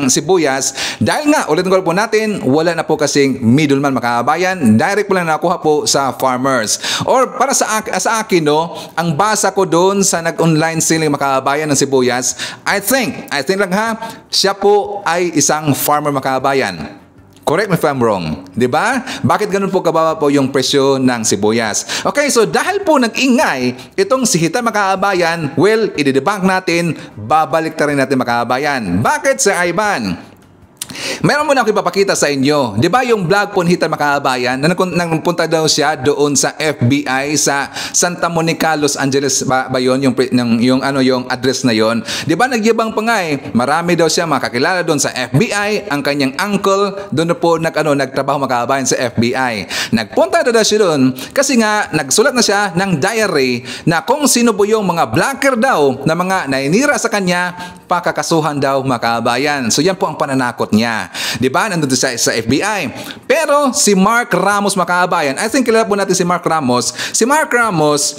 sibuyas dahil nga ulitin ko po natin wala na po kasing middleman Makabayan, direct po lang nakuha po sa farmers. Or para sa akin ang basa ko doon sa nag-online selling Makabayan ng sibuyas, I think lang siya po ay isang farmer Makabayan. Correct me if I'm wrong. Diba? Bakit ganun po kababa po yung presyo ng sibuyas? Okay, so dahil po nag-ingay itong si Hitan Makabayan, well, i-debunk natin, babalik na rin natin Makabayan. Bakit, Sir Ivan? Meron muna ako ipapakita sa inyo. Di ba yung vlog po ni Hitan Makabayan na nagpunta daw siya doon sa FBI sa Santa Monica, Los Angeles ba yun? Yung address na yon. Di ba nagyabang pa nga marami daw siya makakilala doon sa FBI. Ang kanyang uncle doon po nagtrabaho Makabayan sa FBI. Nagpunta daw siya doon kasi nga nagsulat na siya ng diary na kung sino po yung mga blocker daw na mga nainira sa kanya, pakakasuhan daw Makabayan. So yan po ang pananakot niya. Di ba? Nandun sa FBI. Pero si Mark Ramos, mga kababayan, I think kilala po natin si Mark Ramos. Si Mark Ramos,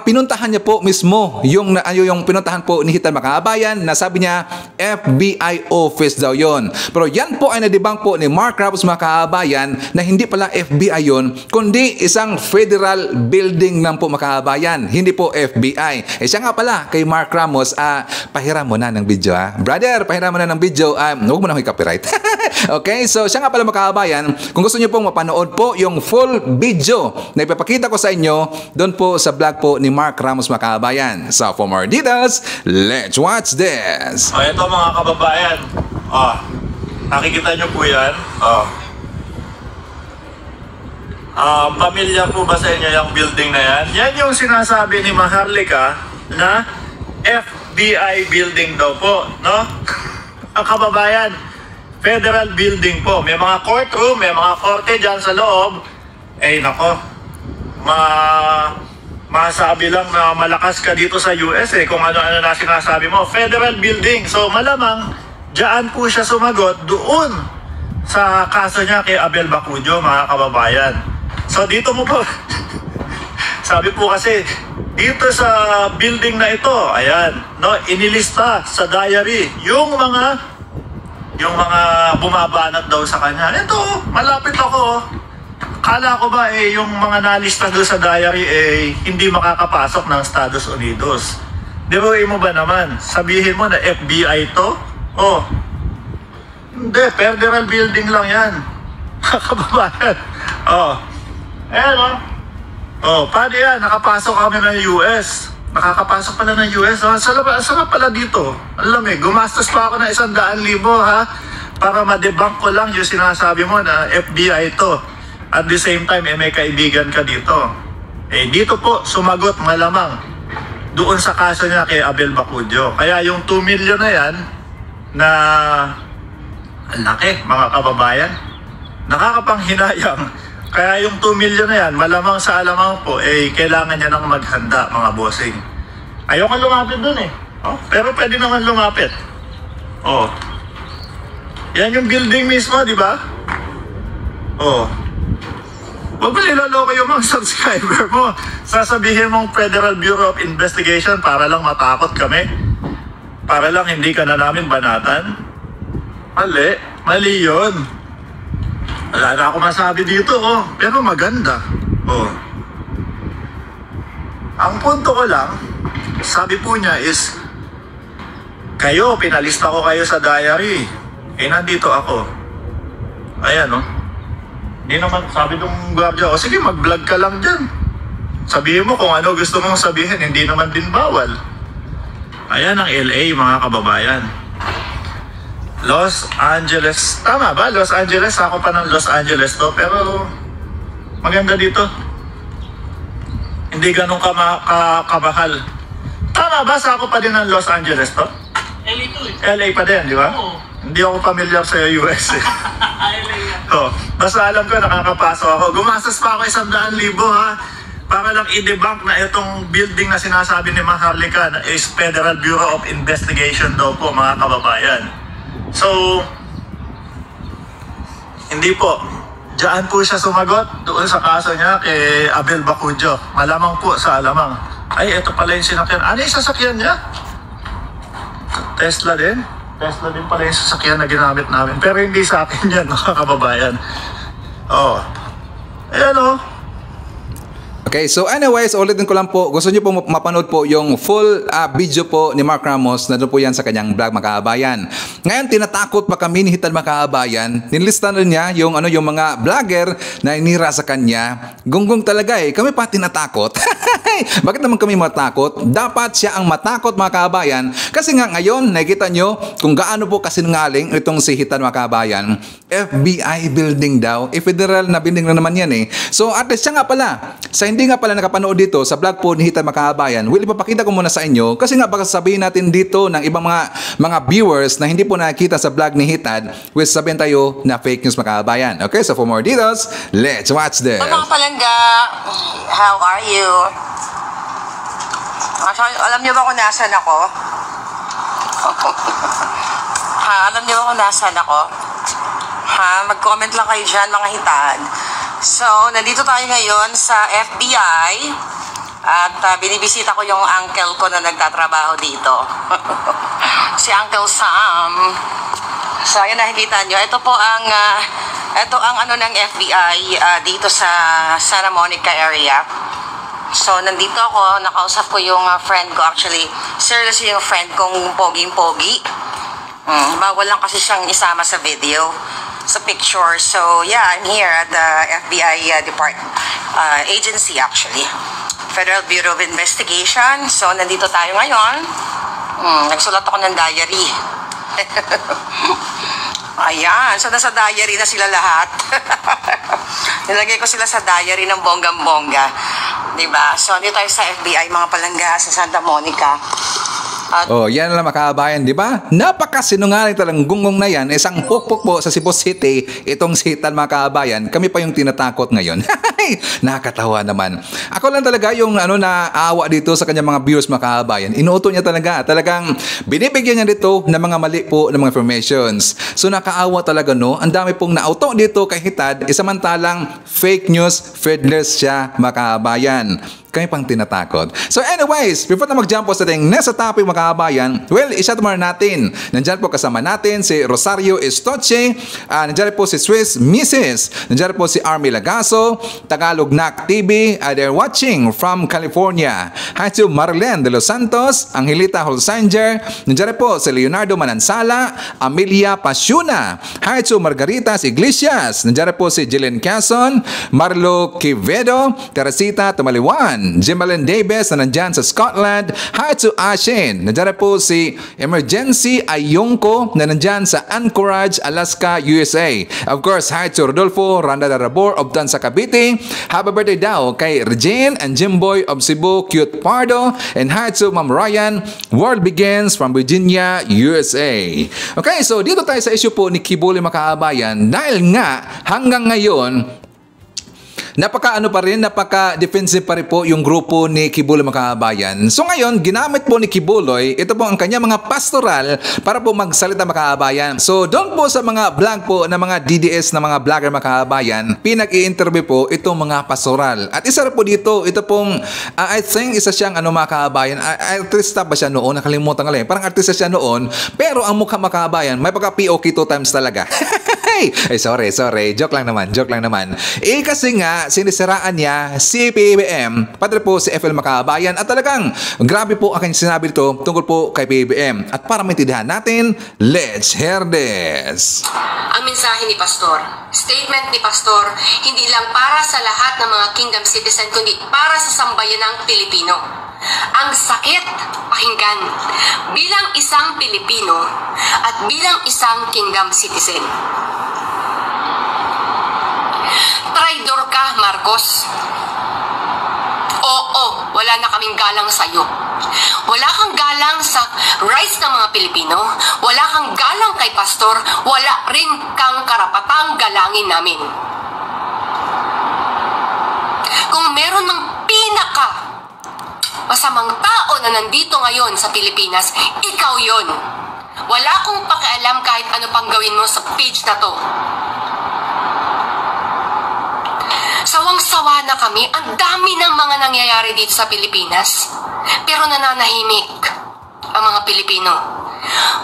pinuntahan niya po mismo yung pinuntahan po ni Hitan, mga kababayan, na sabi niya FBI office daw yon. Pero yan po ay nadibang po ni Mark Ramos, mga kababayan, na hindi pala FBI yon, kundi isang federal building lang po, mga kababayan. Hindi po FBI. Siya nga pala, kay Mark Ramos, pahiram mo na ng video, ha? Brother, pahiram mo na ng video. Huwag mo na copyright. Okay, so siya nga pala, mga kababayan, kung gusto niyo pong mapanood po yung full video na ipapakita ko sa inyo, doon po sa vlog po ni Mark Ramos, mga kababayan. So for more details, let's watch this. Ito, mga kababayan. Nakikita niyo po yan. Pamilya po ba sa inyo yung building na yan? Yan yung sinasabi ni Maharlika na FBI building daw po, no? Ang kababayan, federal building po. May mga courtroom, may mga korte dyan sa loob. Nako, masabi lang na malakas ka dito sa US kung ano-ano na sinasabi mo. Federal building. So malamang, dyan po siya sumagot doon sa kaso niya kay Abel Bacudio, mga kababayan. So dito mo po, sabi po kasi, dito sa building na ito, ayan, no, inilista sa diary yung mga bumabanat daw sa kanya. Ito, malapit ako. Kala ko ba yung mga nalista doon sa diary hindi makakapasok ng Estados Unidos. Di ba mo ba naman? Sabihin mo na FBI to? Hindi, federal building lang yan. Kababayan. Paano yan? Nakapasok kami ng US. Nakakapasok pala ng US. Saan pala dito? Alam gumastos pa ako ng 100,000, ha? Para ma-debunk ko lang yung sinasabi mo na FBI to. At the same time, may kaibigan ka dito. Dito po, sumagot malamang doon sa kaso niya kay Abel Bacudio. Kaya yung 2 million na yan, na ang laki, mga kababayan, nakakapanghinayang. Kaya yung 2 million na yan, malamang sa alamang po, kailangan niya nang maghanda, mga bossing. Ayoko lumapit dun pero pwede naman lumapit. Yan yung building mismo, di ba? Huwag mo niloloko yung mga subscriber mo. Sasabihin mong Federal Bureau of Investigation para lang matakot kami. Para lang hindi ka na namin banatan. Mali yun. Wala na ako masabi dito, pero maganda. Ang punto ko lang, sabi po niya is, kayo, pinalista ko kayo sa diary. Nandito ako. Ayan, Hindi naman, sabi nung guardia, sige, mag-vlog ka lang dyan. Sabihin mo kung ano gusto mong sabihin, hindi naman din bawal. Ayan ang LA, mga kababayan. Los Angeles. Tama ba? Los Angeles. Ako pa ng Los Angeles to. Pero maganda dito. Hindi ganun kamahal. Tama ba? Ako pa din ng Los Angeles to? LA to LA pa din, di ba? Hindi ako familiar sa US basta alam ko nakakapasok ako. Gumastos pa ako 100,000, ha? Para lang i-debunk na itong building na sinasabi ni Maharlika na is Federal Bureau of Investigation daw po, mga kababayan. So, hindi po. Diyan po siya sumagot doon sa kaso niya kay Abel Bacudio. Malamang po sa alamang. Ito pala yung sinakyan. Ano yung sasakyan niya? Tesla din? Tesla din pala yung sasakyan na ginamit namin. Pero hindi sa akin yan, mga kababayan. Ayan Okay, so anyways, ulitin ko lang po, gusto niyo po mapanood po yung full video po ni Mark Ramos, nandun po yan sa kanyang vlog, mga kababayan. Ngayon, tinatakot pa kami ni Hitan, mga kababayan. Nilista na niya yung mga vlogger na inira sa kanya. Gunggong talaga kami pa tinatakot. Bakit naman kami matakot? Dapat siya ang matakot, mga kababayan. Kasi nga ngayon, nakikita nyo kung gaano po kasinungaling itong si Hitan, mga kababayan. FBI building daw. Federal na building na naman yan So at least siya nga pala, sa hindi nga pala nakapanood dito sa vlog po ni Hitan, mga kababayan, ipapakita ko muna sa inyo kasi nga baka sabihin natin dito ng ibang mga viewers na hindi po nakikita sa vlog ni Hitan, sabihin tayo na fake news, mga kababayan. Okay, so for more details, let's watch this. Mga palangga, how are you? Alam niyo ba kung nasan ako? Alam niyo ba kung nasan ako? ha? Mag-comment lang kayo dyan, mga hitad. So, nandito tayo ngayon sa FBI. At binibisita ko yung uncle ko na nagtatrabaho dito. Si Uncle Sam. So, ayun, nakikita nyo. Ito po ang... ito ang ano ng FBI dito sa Santa Monica area. So, nandito ako, nakausap ko yung friend ko. Actually, seriously yung friend kong poging-pogi. Bawal lang kasi siyang isama sa video, sa picture. So, yeah, I'm here at the FBI agency actually. Federal Bureau of Investigation. So, nandito tayo ngayon. Nagsulat ako ng diary. Ayan. So, nasa diary na sila lahat. Nilagay ko sila sa diary ng bonggang-bongga. Diba? So, dito tayo sa FBI, mga palangga sa Santa Monica. Oh, yan lang makabayan, di ba? Napakasinungaling talagang gunggong na yan. Isang pukpuk po sa Cebu City, itong sitan mga kabayan. Kami pa yung tinatakot ngayon. Nakakatawa naman. Ako lang talaga yung naawa dito sa kanyang mga viewers mga kabayan. Inuuto niya talaga. Talagang binibigyan niya dito ng mga mali po ng mga informations. So nakaawa talaga, no? Ang dami pong nauto dito kay Hitad. Isamantalang fake news feedless siya mga kabayan. Kami pang tinatakot. So anyways, before na mag-jump po sa ating next topic mga kabayan, well, i-shout more natin. Nandyan po kasama natin si Rosario Estoche, nandyan po si Swiss Mrs., nandyan po si Army Lagaso, Tagalog Nak TV, they're watching from California. Hi to Marlene de los Santos, Angelita Holsanger, nandyan po si Leonardo Manansala, Amelia Pasiuna, hi to Margaritas Iglesias, nandyan po si Jillian Quezon, Marlo Quevedo, Teresita Tumaliwan, Jimalyn Davis na nandyan sa Scotland. Hi to Ashin. Nandyan po si Emergency Ayongko na nandyan sa Anchorage, Alaska, USA. Of course, hi to Rodolfo Randa Darabor of Tansa Cavite. Happy birthday daw kay Regine and Jimboy of Cebu, Cute Pardo. And hi to Ma'am Ryan, World Begins from Virginia, USA. Okay, so dito tayo sa issue po ni Kibuli Makaabayan. Dahil nga hanggang ngayon, napaka-defensive pa rin po yung grupo ni Kibuloy mga kabayan. So ngayon, ginamit po ni Kibuloy, ito po ang kanya mga pastoral para po magsalita mga kabayan. So doon po sa mga vlog po na mga DDS na mga vlogger mga kabayan, pinag-i-interview po itong mga pastoral. At isa po dito, ito pong, I think isa siyang mga kabayan, artista ba siya noon? Nakalimutan ko lang. Parang artista siya noon, pero ang mukha mga kabayan, may pagka-POK 2 times talaga. Sorry. Joke lang naman. Kasi nga, sinisiraan niya si PBBM, pati po si FL Makabayan, at talagang grabe po ang kanyang sinabi dito tungkol po kay PBBM. At para maintindihan natin, let's hear this. Ang mensahe ni Pastor, statement ni Pastor, hindi lang para sa lahat ng mga kingdom citizen, kundi para sa sambayanang Pilipino. Ang sakit pakinggan bilang isang Pilipino at bilang isang kingdom citizen. Traidor ka, Marcos. Oo, wala na kaming galang sa'yo. Wala kang galang sa rights ng mga Pilipino. Wala kang galang kay Pastor. Wala rin kang karapatang galangin namin. Kung meron ng masamang tao na nandito ngayon sa Pilipinas, ikaw yon. Wala akong pakialam kahit ano pang gawin mo sa page na to. Sawang-sawa na kami. Ang dami ng mga nangyayari dito sa Pilipinas. Pero nananahimik ang mga Pilipino.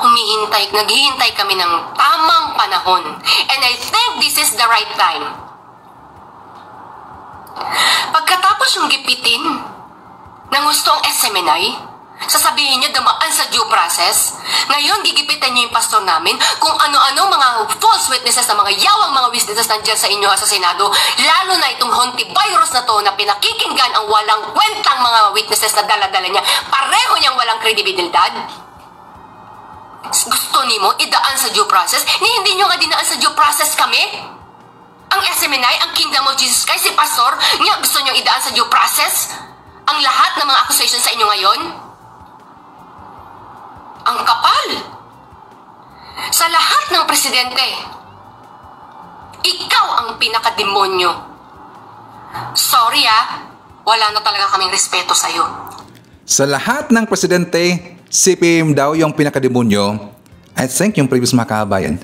Naghihintay kami ng tamang panahon. And I think this is the right time. Pagkatapos yung gipitin ng gustong SMNI, sasabihin niyo dumaan sa due process. Ngayon, gigipitan niyo yung pastor namin kung ano-ano mga false witnesses na mga yawang mga witnesses nandiyan sa inyo sa Senado, lalo na itong hontivirus na to na pinakikinggan ang walang kwentang mga witnesses na dala-dala niya. Pareho niyang walang kredibilidad. Gusto niyo mo idaan sa due process? Hindi niyo nga dinaan sa due process kami? Ang SMNI, ang Kingdom of Jesus Christ, si pastor, niya gusto niyo idaan sa due process? Ang lahat ng mga accusations sa inyo ngayon? Ang kapal. Sa lahat ng presidente, ikaw ang pinakademonyo. Sorry wala na talaga kaming respeto sa'yo. Sa lahat ng presidente, CPM daw yung pinakademonyo. I think yung previous mga kabayan.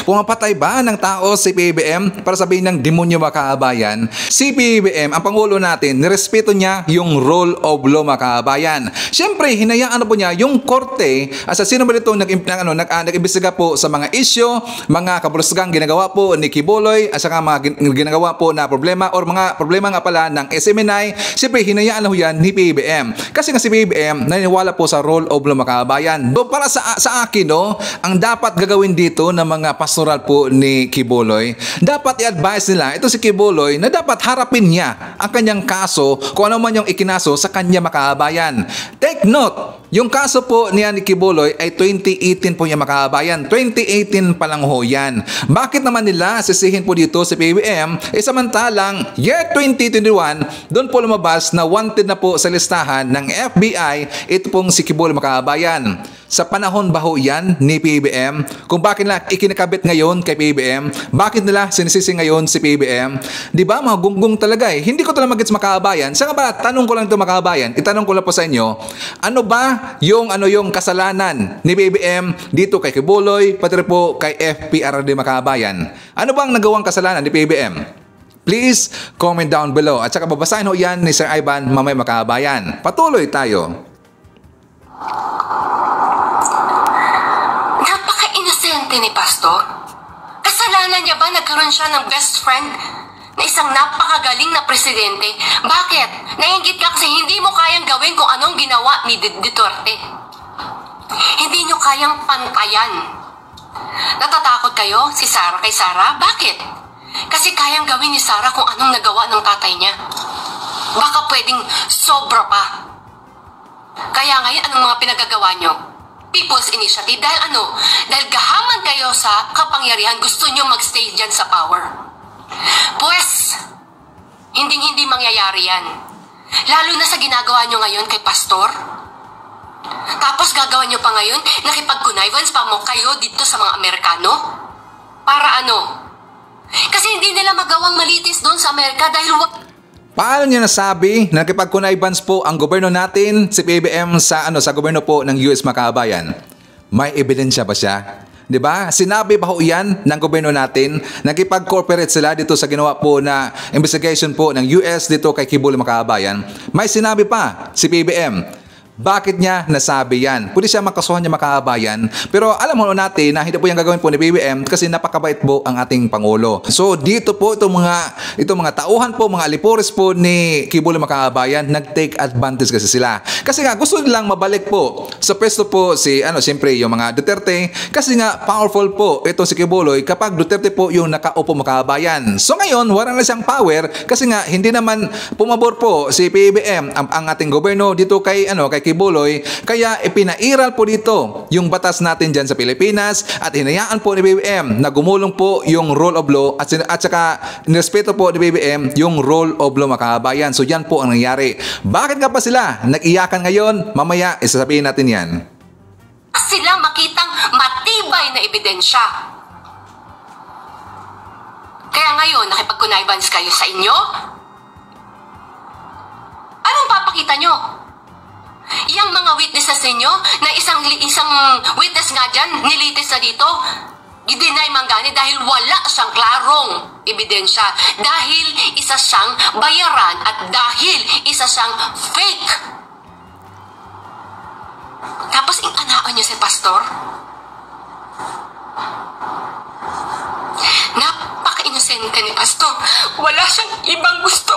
Pumapatay ba ng tao si PBBM para sabihin ng demonyo mga kabayan? Si PBBM, ang Pangulo natin, nirespeto niya yung rule of law mga kabayan. Siyempre, hinayaan po niya yung korte sa sino ba ito nag-imbestiga po sa mga issue, mga kabulusgang ginagawa po ni Quiboloy at saka mga ginagawa po na problema or mga problema nga pala ng SMNI. Siyempre, hinayaan na ho yan ni PBBM. Kasi nga si PBBM naniniwala po sa rule of law mga kabayan. So, para sa akin, no, ang dapat gagawin dito ng mga pastoral po ni Quiboloy, dapat i-advise nila ito si Quiboloy na dapat harapin niya ang kanyang kaso kung ano man yung ikinaso sa kanya makabayan. Take note, yung kaso po niya ni Quiboloy ay 2018 po niya makabayan. 2018 pa lang ho yan. Bakit naman nila sisihin po dito si PBBM? Samantalang year 2021, doon po lumabas na wanted na po sa listahan ng FBI ito pong si Quiboloy makabayan. Sa panahon ba ho yan ni PBBM? Kung bakit nila ikinakabit ngayon kay PBBM? Bakit nila sinisisi ngayon si PBBM? Di ba mga gunggong talaga eh. Hindi ko talaga magets makabayan. Saka ba, tanong ko lang ito makabayan. Itanong ko lang po sa inyo, ano ba yung kasalanan ni PBBM dito kay Quiboloy, pati rin po kay FPRD makabayan? Ano bang nagawang kasalanan ni PBBM? Please comment down below. At saka babasahin ho yan ni Sir Ivan mamay makabayan. Patuloy tayo. Ni Pastor? Kasalanan niya ba nagkaroon siya ng best friend na isang napakagaling na presidente? Bakit? Naiinggit ka kasi hindi mo kayang gawin kung anong ginawa ni Duterte. Hindi nyo kayang pantayan. Natatakot kayo si Sara kay Sara? Bakit? Kasi kayang gawin ni Sara kung anong nagawa ng tatay niya. Baka pwedeng sobra pa. Kaya ngayon, anong mga pinagagawa nyo? People's Initiative. Dahil ano? Dahil gahaman kayo sa kapangyarihan, gusto nyo magstay dyan sa power. Pues, hindi mangyayari yan. Lalo na sa ginagawa nyo ngayon kay Pastor. Tapos gagawa nyo pa ngayon, nakipag-connivance pa mo kayo dito sa mga Amerikano? Para ano? Kasi hindi nila magawang malitis doon sa Amerika dahil Paano niya nasabi na nakipag-connivance po ang gobyerno natin, si PBBM sa gobyerno po ng US makabayan? May ebidensya ba siya? 'Di ba? Sinabi pa ho 'yan ng gobyerno natin, nakipag-cooperate sila dito sa ginawa po na investigation po ng US dito kay Quiboloy makabayan. May sinabi pa si PBBM. Bakit niya nasabi yan? Pwede siya makasuhan niya makabayan. Pero alam mo natin na hindi po yung gagawin po ni PBBM kasi napakabait po ang ating Pangulo. So dito po itong mga tauhan po, mga alipores po ni Quiboloy makabayan, nag-take advantage kasi sila. Kasi nga gusto nilang mabalik po sa pwesto po siyempre yung mga Duterte. Kasi nga powerful po ito si Quiboloy kapag Duterte po yung nakaupo makabayan. So ngayon, wala na siyang power kasi nga hindi naman pumabor po si PBBM ang ating gobyerno dito kay Quiboloy, kaya ipinairal po dito yung batas natin dyan sa Pilipinas at hinayaan po ni BBM na gumulong po yung rule of law at saka nirespeto po ni BBM yung rule of law makabayan. So yan po ang nangyari. Bakit nga pa sila nag-iyakan ngayon? Mamaya isasabihin natin yan. Sila makitang matibay na ebidensya. Kaya ngayon, nakipag-connivance kayo sa inyo? Anong papakita nyo? Yang mga witnesses ninyo, na isang witness nga dyan, nilitis na dito, i-deny manggani dahil wala siyang klarong ebidensya. Dahil isa siyang bayaran at dahil isa siyang fake. Tapos inanaan niyo si Pastor. Napaka-inosente ni Pastor. Wala siyang ibang gusto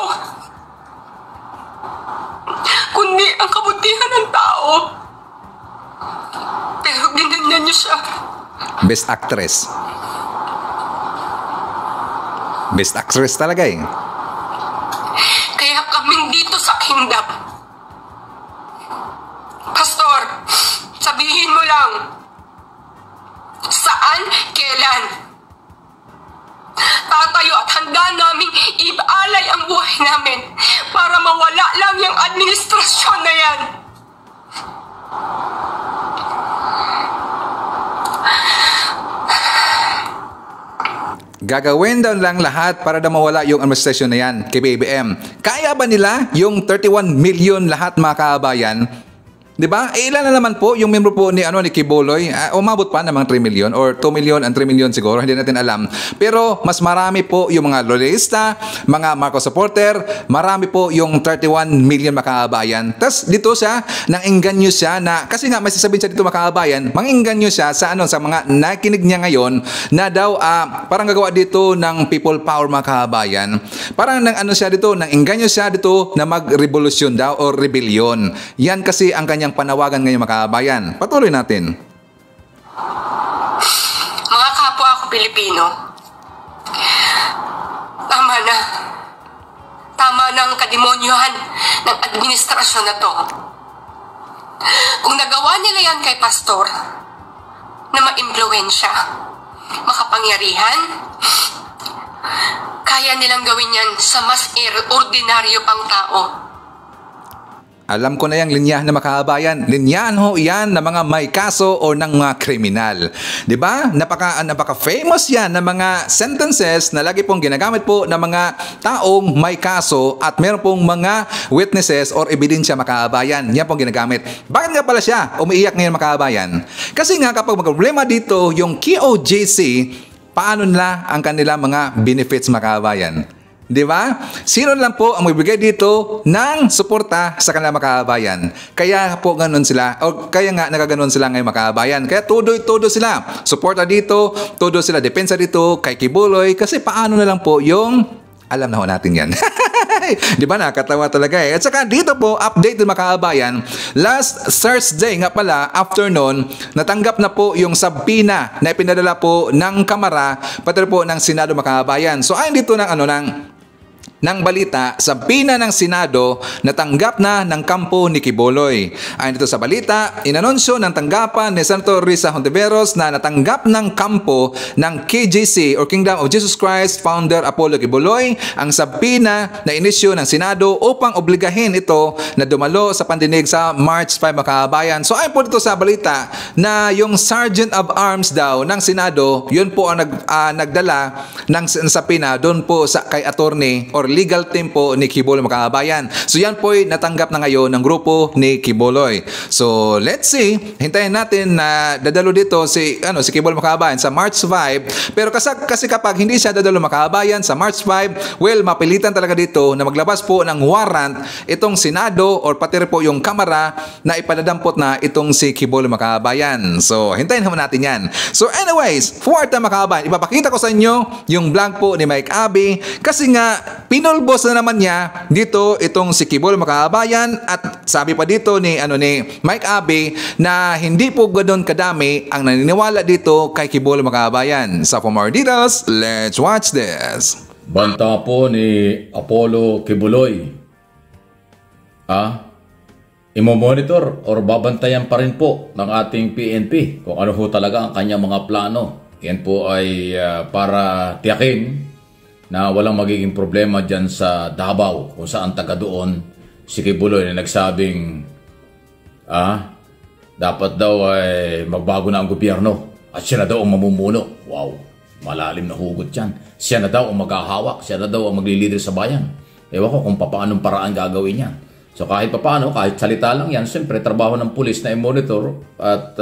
kundi ang kabutihan ng tao. Pero ginanyan niyo siya. Best actress. Best actress talaga eh. Kaya kaming dito sa kingdom. Pastor, sabihin mo lang. Saan, kailan? Tatayo at handa naming iaalay ang buhay namin para mawala lang yung administrasyon na yan. Gagawin daw lang lahat para daw mawala yung administrasyon na yan kay BBM. Kaya ba nila yung 31 million lahat mga kabayan? Di ba? Ilan na naman po yung membro po ni Quiboloy? Umabot pa ng mga 3 million or 2 million and 3 million siguro, hindi natin alam. Pero mas marami po yung mga loyalista, mga Marcos supporter, marami po yung 31 million makaabayan. Tapos dito siya, nang-engganyo siya na, kasi nga may sasabihin siya dito makaabayan, mang-engganyo siya sa sa mga nakinig niya ngayon na daw parang gagawa dito ng people power makaabayan. Parang siya dito, nang-engganyo siya dito na mag-revolusyon daw o rebellion. Yan kasi ang kanyang panawagan ngayon makaabayan. Patuloy natin. Mga kapwa ako Pilipino, tama na. Tama na ang kademonyohan ng administrasyon na to. Kung nagawa nila yan kay Pastor, na ma-impluwensya, makapangyarihan, kaya nilang gawin yan sa mas ordinaryo pang tao. Alam ko na yung linyahan na makaabayan. Linyahan ho yan na mga may kaso o ng mga kriminal. Diba? Napaka-famous yan na mga sentences na lagi pong ginagamit po ng mga taong may kaso at meron pong mga witnesses or ebidensya makaabayan. Yan pong ginagamit. Bakit nga pala siya umiiyak ngayon makaabayan? Kasi nga kapag magproblema dito yung KOJC, paano nila ang kanila mga benefits makaabayan? Di ba? Sino lang po ang magbigay dito ng suporta sa kanila makaabayan. Kaya po ganun sila, o kaya nga nagaganon sila ngayon makaabayan. Kaya todo sila. Suporta dito, todo sila depensa dito kay Quiboloy. Kasi paano na lang po yung, alam na ho natin yan. Di ba? Nakatawa talaga eh. At saka dito po, update din makaabayan. Last Thursday nga pala, afternoon, natanggap na po yung subpoena na ipinadala po ng Kamara, pati po ng Senado makaabayan. So ayon dito ng balita, sa pina ng Senado, natanggap na ng kampo ni Quiboloy. Ayon dito sa balita, inanunsyo ng tanggapan ni Senator Risa Hontiveros na natanggap ng kampo ng KJC or Kingdom of Jesus Christ founder Apollo Quiboloy ang sabpina na inisyo ng Senado upang obligahin ito na dumalo sa pandinig sa March 5 makaabayan. So ayon po dito sa balita na yung Sergeant of Arms daw ng Senado, yun po ang nagdala ng sabpina doon po sa kay attorney or legal team po ni Quiboloy makaabayan. So yan po ay natanggap na ngayon ng grupo ni Quiboloy. So let's see, hintayin natin na dadalo dito si Quiboloy makaabayan sa March 5. Pero kasi kapag hindi siya dadalo makaabayan sa March 5, well, mapilitan talaga dito na maglabas po ng warrant itong Senado or pati po yung Kamara na ipadadampot na itong si Quiboloy makaabayan. So hintayin naman natin yan. So anyways, for the makaabayan, ipapakita ko sa inyo yung vlog po ni Mike Abby kasi nga pinulbos na naman niya dito itong si Quiboloy makaabayan at sabi pa dito ni Mike Abby na hindi po ganoon kadami ang naniniwala dito kay Quiboloy makaabayan. So for more details, let's watch this. Banta po ni Apollo Quiboloy. Imo-monitor or babantayan pa rin po ng ating PNP kung ano po talaga ang kanyang mga plano. Yan po ay para tiyakin na walang magiging problema dyan sa Davao kung saan taga doon si Quiboloy na nagsabing dapat daw ay magbago na ang gobyerno at siya na daw ang mamumuno. Wow, malalim na hugot yan. Siya na daw ang maghahawak, siya na daw ang maglilider sa bayan. Ewan ko kung paanong paraan gagawin yan. So kahit paano, kahit salita lang yan, siyempre trabaho ng pulis na i-monitor at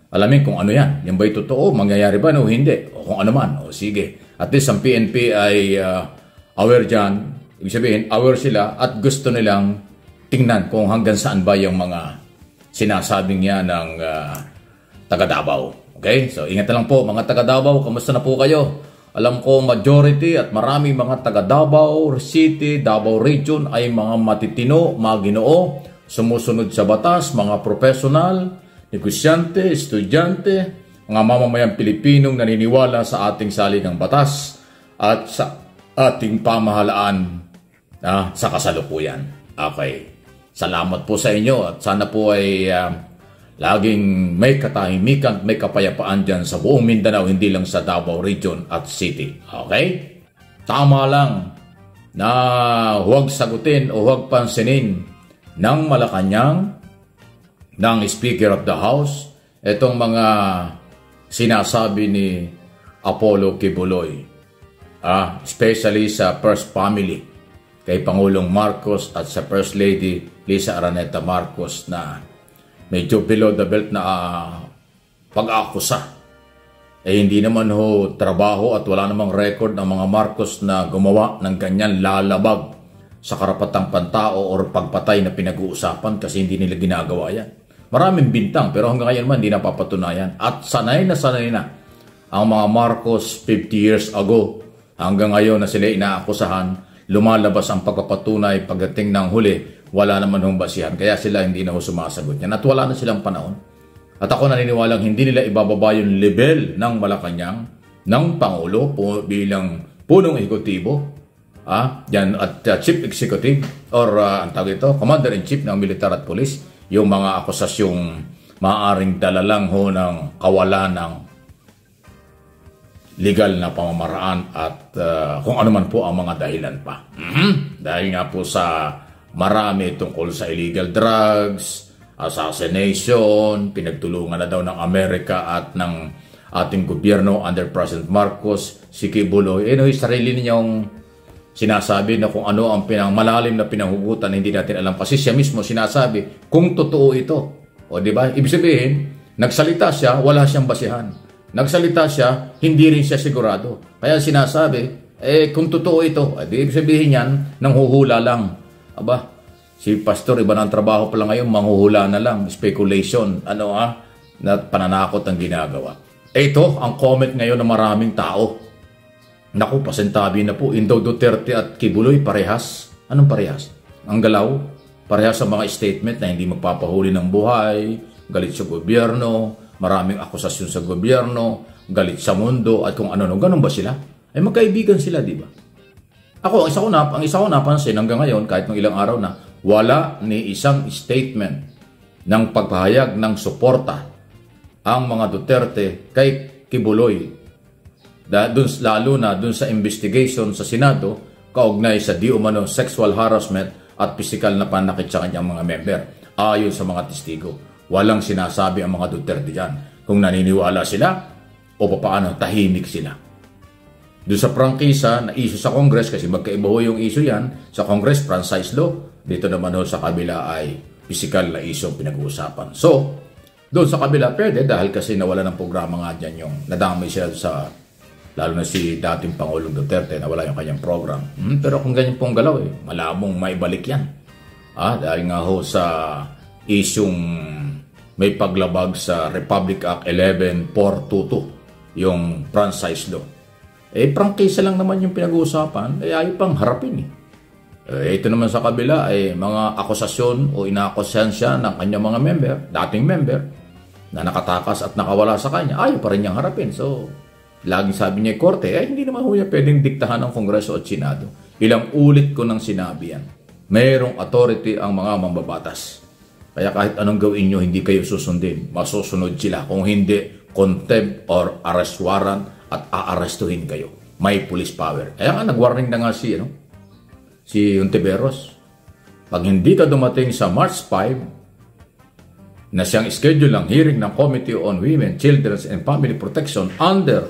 alamin kung ano yan. Yan ba'y totoo? Mangyayari ba o hindi? O kung ano man, o sige. At least ang PNP ay aware dyan. Ibig sabihin, aware sila at gusto nilang tingnan kung hanggang saan ba yung mga sinasabing niya ng taga Davao. Okay? So ingat na lang po mga taga Davao. Kamusta na po kayo? Alam ko majority at maraming mga taga Davao City, Davao Region ay mga matitino, mga Ginoo, sumusunod sa batas, mga professional, negosyante, estudyante, mga mamamayang Pilipinong naniniwala sa ating saligang batas at sa ating pamahalaan sa kasalukuyan. Okay. Salamat po sa inyo at sana po ay laging may katahimikan at may kapayapaan dyan sa buong Mindanao, hindi lang sa Davao Region at City. Okay? Tama lang na huwag sagutin o huwag pansinin ng Malacanang, ng Speaker of the House, itong mga sinasabi ni Apollo Quiboloy, especially sa First Family, kay Pangulong Marcos at sa First Lady Lisa Araneta Marcos na medyo below the belt na pag-akusa. Hindi naman ho trabaho at wala namang record ng mga Marcos na gumawa ng ganyan lalabag sa karapatang pantao o pagpatay na pinag-uusapan kasi hindi nila ginagawa yan. Maraming bintang pero hanggang ngayon man hindi napapatunayan. At sanay na ang mga Marcos 50 years ago hanggang ngayon na sila inaakusahan, lumalabas ang pagpapatunay pagdating ng huli, wala naman hong basihan. Kaya sila hindi na ho sumasagot yan at wala na silang panahon. At ako naniniwalang hindi nila ibababa yung level ng Malacanang, ng Pangulo bilang punong ekutibo, yan, at Chief Executive or ang tawag ito, Commander-in-Chief ng Militar at Police, yung mga akusasyong maaaring dala lang ho ng kawalan ng legal na pamamaraan at kung ano man po ang mga dahilan pa. Dahil nga po sa marami tungkol sa illegal drugs, assassination, pinagtulungan na daw ng Amerika at ng ating gobyerno under President Marcos, si Kibuloy. Sarili ninyong sinasabi na kung ano ang malalim na pinahugutan, hindi natin alam. Kasi siya mismo sinasabi kung totoo ito. O diba? Ibig sabihin, nagsalita siya, wala siyang basihan. Nagsalita siya, hindi rin siya sigurado. Kaya sinasabi, kung totoo ito, ibig sabihin yan, nanghuhula lang. Aba, si Pastor, iba ng trabaho pala ngayon, manghuhula na lang, speculation, na pananakot ang ginagawa. Ito ang comment ngayon ng maraming tao. Naku, pasintabi na po, Indo Duterte at Kibuloy, parehas. Anong parehas? Ang galaw, parehas sa mga statement na hindi magpapahuli ng buhay, galit sa gobyerno, maraming akusasyon sa gobyerno, galit sa mundo, at kung ano-ano. Ganun ba sila? Magkaibigan sila, di ba? Ako, ang isa ko napansin hanggang ngayon, kahit ng ilang araw na, wala ni isang statement ng pagpahayag ng suporta ang mga Duterte kay Kibuloy. Lalo na dun sa investigation sa Senado kaugnay sa di umano sexual harassment at physical na panakit sa kanyang mga member. Ayon sa mga testigo, walang sinasabi ang mga Duterte dyan. Kung naniniwala sila o paano tahimik sila. Doon sa prangkisa na issue sa Congress, kasi magkaiba ho yung issue yan, sa Congress, franchise law, dito naman ho sa kabila ay physical na issue pinag-uusapan. So, doon sa kabila pwede dahil kasi nawala ng programa nga dyan yung nadamay siya sa, lalo na si dating Pangulong Duterte, nawala yung kanyang program. Pero kung ganyan pong galaw, malamong maibalik yan. Dahil nga ho sa isyong may paglabag sa Republic Act 11422, yung franchise law. Prangkisa lang naman yung pinag-uusapan, ayaw pang harapin. Ito naman sa kabila ay mga akusasyon o inaakusahan siya ng kanyang mga member, dating member, na nakatakas at nakawala sa kanya, ayaw pa rin niyang harapin. So, laging sabi niya korte, hindi naman huya pwedeng diktahan ng Kongreso at Senado. Ilang ulit ko nang sinabi yan. Mayroong authority ang mga mambabatas. Kaya kahit anong gawin nyo, hindi kayo susundin. Masusunod sila. Kung hindi, contempt or arrest warrant at aarestuhin kayo. May police power. Kaya nga, nag-warning na nga si Ontiveros. Pag hindi ka dumating sa March 5, na siyang schedule ng hearing ng Committee on Women, Children's and Family Protection under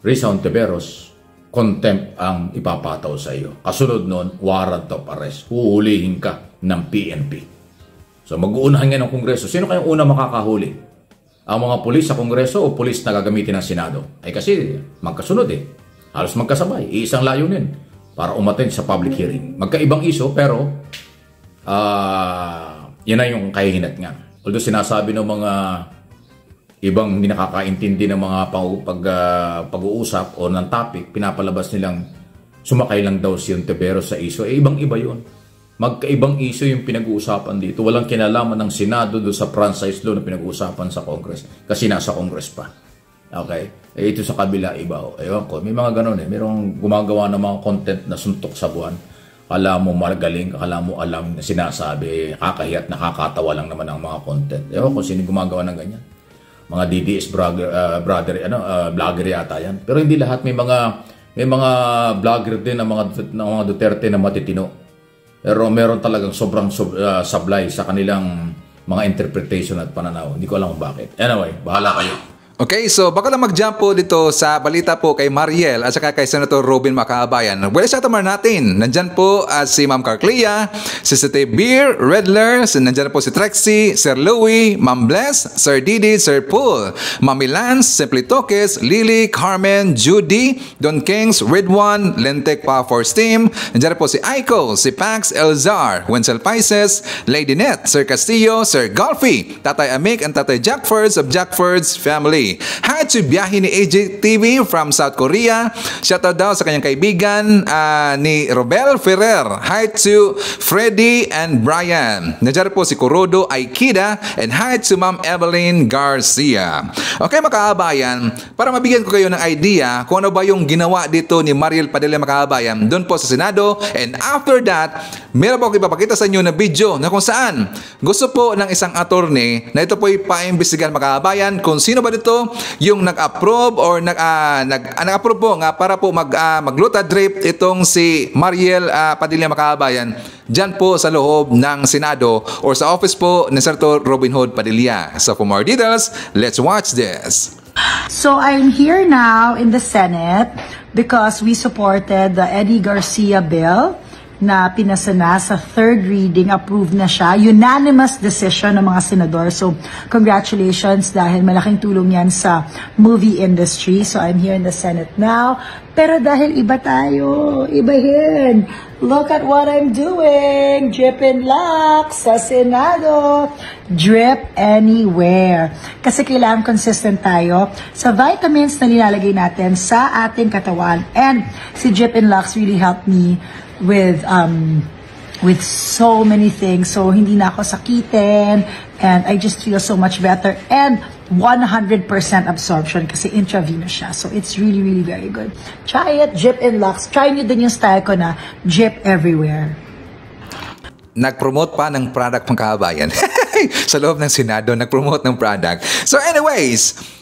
Risa Ontiveros, contempt ang ipapataw sa iyo. Kasunod nun, warrant of arrest. Huhulihin ka ng PNP. So mag-uunahan nga ng Kongreso. Sino kayong una makakahuli? Ang mga pulis sa Kongreso o pulis na gagamitin ng Senado? Kasi magkasunod Halos magkasabay. Iisang layunin para umattend sa public hearing. Magkaibang iso pero yan na yung kahihinat nga. Although sinasabi ng mga ibang hindi nakakaintindi ng mga pag-uusap o ng topic, pinapalabas nilang sumakay lang daw si Ontiveros sa iso. Ibang-iba yun. Magkaibang iso yung pinag-uusapan dito. Walang kinalaman ng Senado doon sa franchise law na pinag-uusapan sa Congress. Kasi nasa Congress pa. Okay? Ito sa kabila, iba. Ewan ko, may mga ganun Mayroong gumagawa ng mga content na suntok sa buwan. Kala mo magaling, kala mo alam na sinasabi, kakahiyat, nakakatawa lang naman ang mga content. Ewan ko, sino gumagawa ng ganyan. Mga DDS vlogger yata yan. Pero hindi lahat. May mga vlogger din ng mga Duterte na matitino. Pero meron talagang sobrang sablay sa kanilang mga interpretation at pananaw. Hindi ko alam kung bakit. Anyway, bahala kayo. Okay, so baka lang mag-jump po dito sa balita po kay Mariel at saka kay Senator Robin Makabayan. Well, sa tamar natin, nandyan po si Ma'am Carclia, si Sete Beer, Redler, nandyan po si Trexie, Sir Louie, Ma'am Bless, Sir Didi, Sir Paul, Mami Lance, Simply Tokes, Lily, Carmen, Judy, Don Kings, Ridwan, Lentek pa for Steam, nandyan po si Aiko, si Pax, Elzar, Wenzel Paises, Lady Net, Sir Castillo, Sir Golfy, Tatay Amik, and Tatay Jackfords of Jackfords family. Hi to biyahe ni AJ TV from South Korea. Shoutout daw sa kanyang kaibigan ni Robel Ferrer. Hi to Freddy and Brian. Nandiyan po si Kurodo Aikida. And hi to Ma'am Evelyn Garcia. Okay, makaabayan, para mabigyan ko kayo ng idea kung ano ba yung ginawa dito ni Mariel Padilla Makabayan doon po sa Senado. And after that, meron po ako ipapakita sa inyo na video na kung saan gusto po ng isang attorney na ito po ipa-imbestigan Makabayan kung sino ba dito yung nag-approve or nag-approve po nga para po magluta drip itong si Mariel Padilla Makabayan dyan po sa loob ng Senado or sa office po ni Senator Robin Hood Padilla. So for more details, let's watch this. So I'm here now in the Senate because we supported the Eddie Garcia bill na pinasa na sa third reading, approved na siya. Unanimous decision ng mga senador. So, congratulations dahil malaking tulong yan sa movie industry. So, I'm here in the Senate now. Pero dahil iba tayo, ibahin. Look at what I'm doing. Drip and lock sa Senado. Drip anywhere. Kasi kailangan consistent tayo sa vitamins na nilalagay natin sa ating katawan. And si Drip and Lux really helped me with so many things. So, hindi na ako sakitin and I just feel so much better. And 100% absorption kasi intravenous siya. So, it's really, really very good. Try it, Drip and Lux. Try nyo din yung style ko na Drip everywhere. Nag-promote pa ng product ng Kabayan. Sa loob ng Senado, nag-promote ng product. So anyways,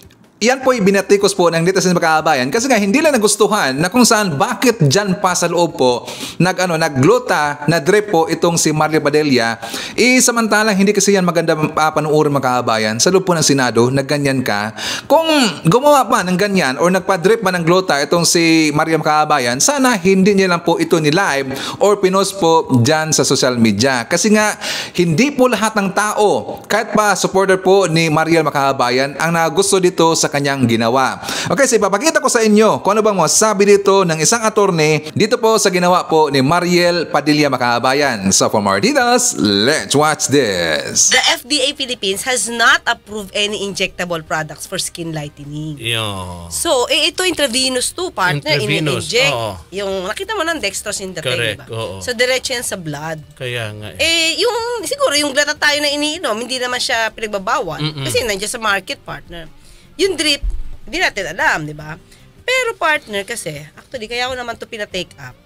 yan po ibinatikos po ng netizen Makabayan kasi nga hindi lang nagustuhan na kung saan bakit dyan pa sa loob po nagluta na drip po itong si Mariel Padilla. Samantalang hindi kasi yan maganda panuorin Makabayan sa loob po ng Senado na ganyan ka. Kung gumawa pa ng ganyan or nagpa-drip pa ng glota itong si Mariel Makabayan, sana hindi niya lang po ito ni-live or pinost po dyan sa social media. Kasi nga hindi po lahat ng tao, kahit pa supporter po ni Mariel Makabayan, ang nagusto dito sa kanyang ginawa. Okay, so ipapakita ko sa inyo kung ano bang masabi dito ng isang attorney dito po sa ginawa po ni Mariel Padilla Makabayan. So for more details, let's watch this. The FDA Philippines has not approved any injectable products for skin lightening. Yeah. So, ito intravenous to, partner. Intravenous, In-inject. oo. Yung nakita mo ng dextrose in the Correct, diba? oo. So, diretso yan sa blood. Kaya nga Yung, siguro, yung glata tayo na iniinom, hindi naman siya pinagbabawal. Kasi nandiyan sa market, partner. Yung drip, hindi natin alam, di ba? Pero partner kasi, actually, kaya ako naman to pina-take up.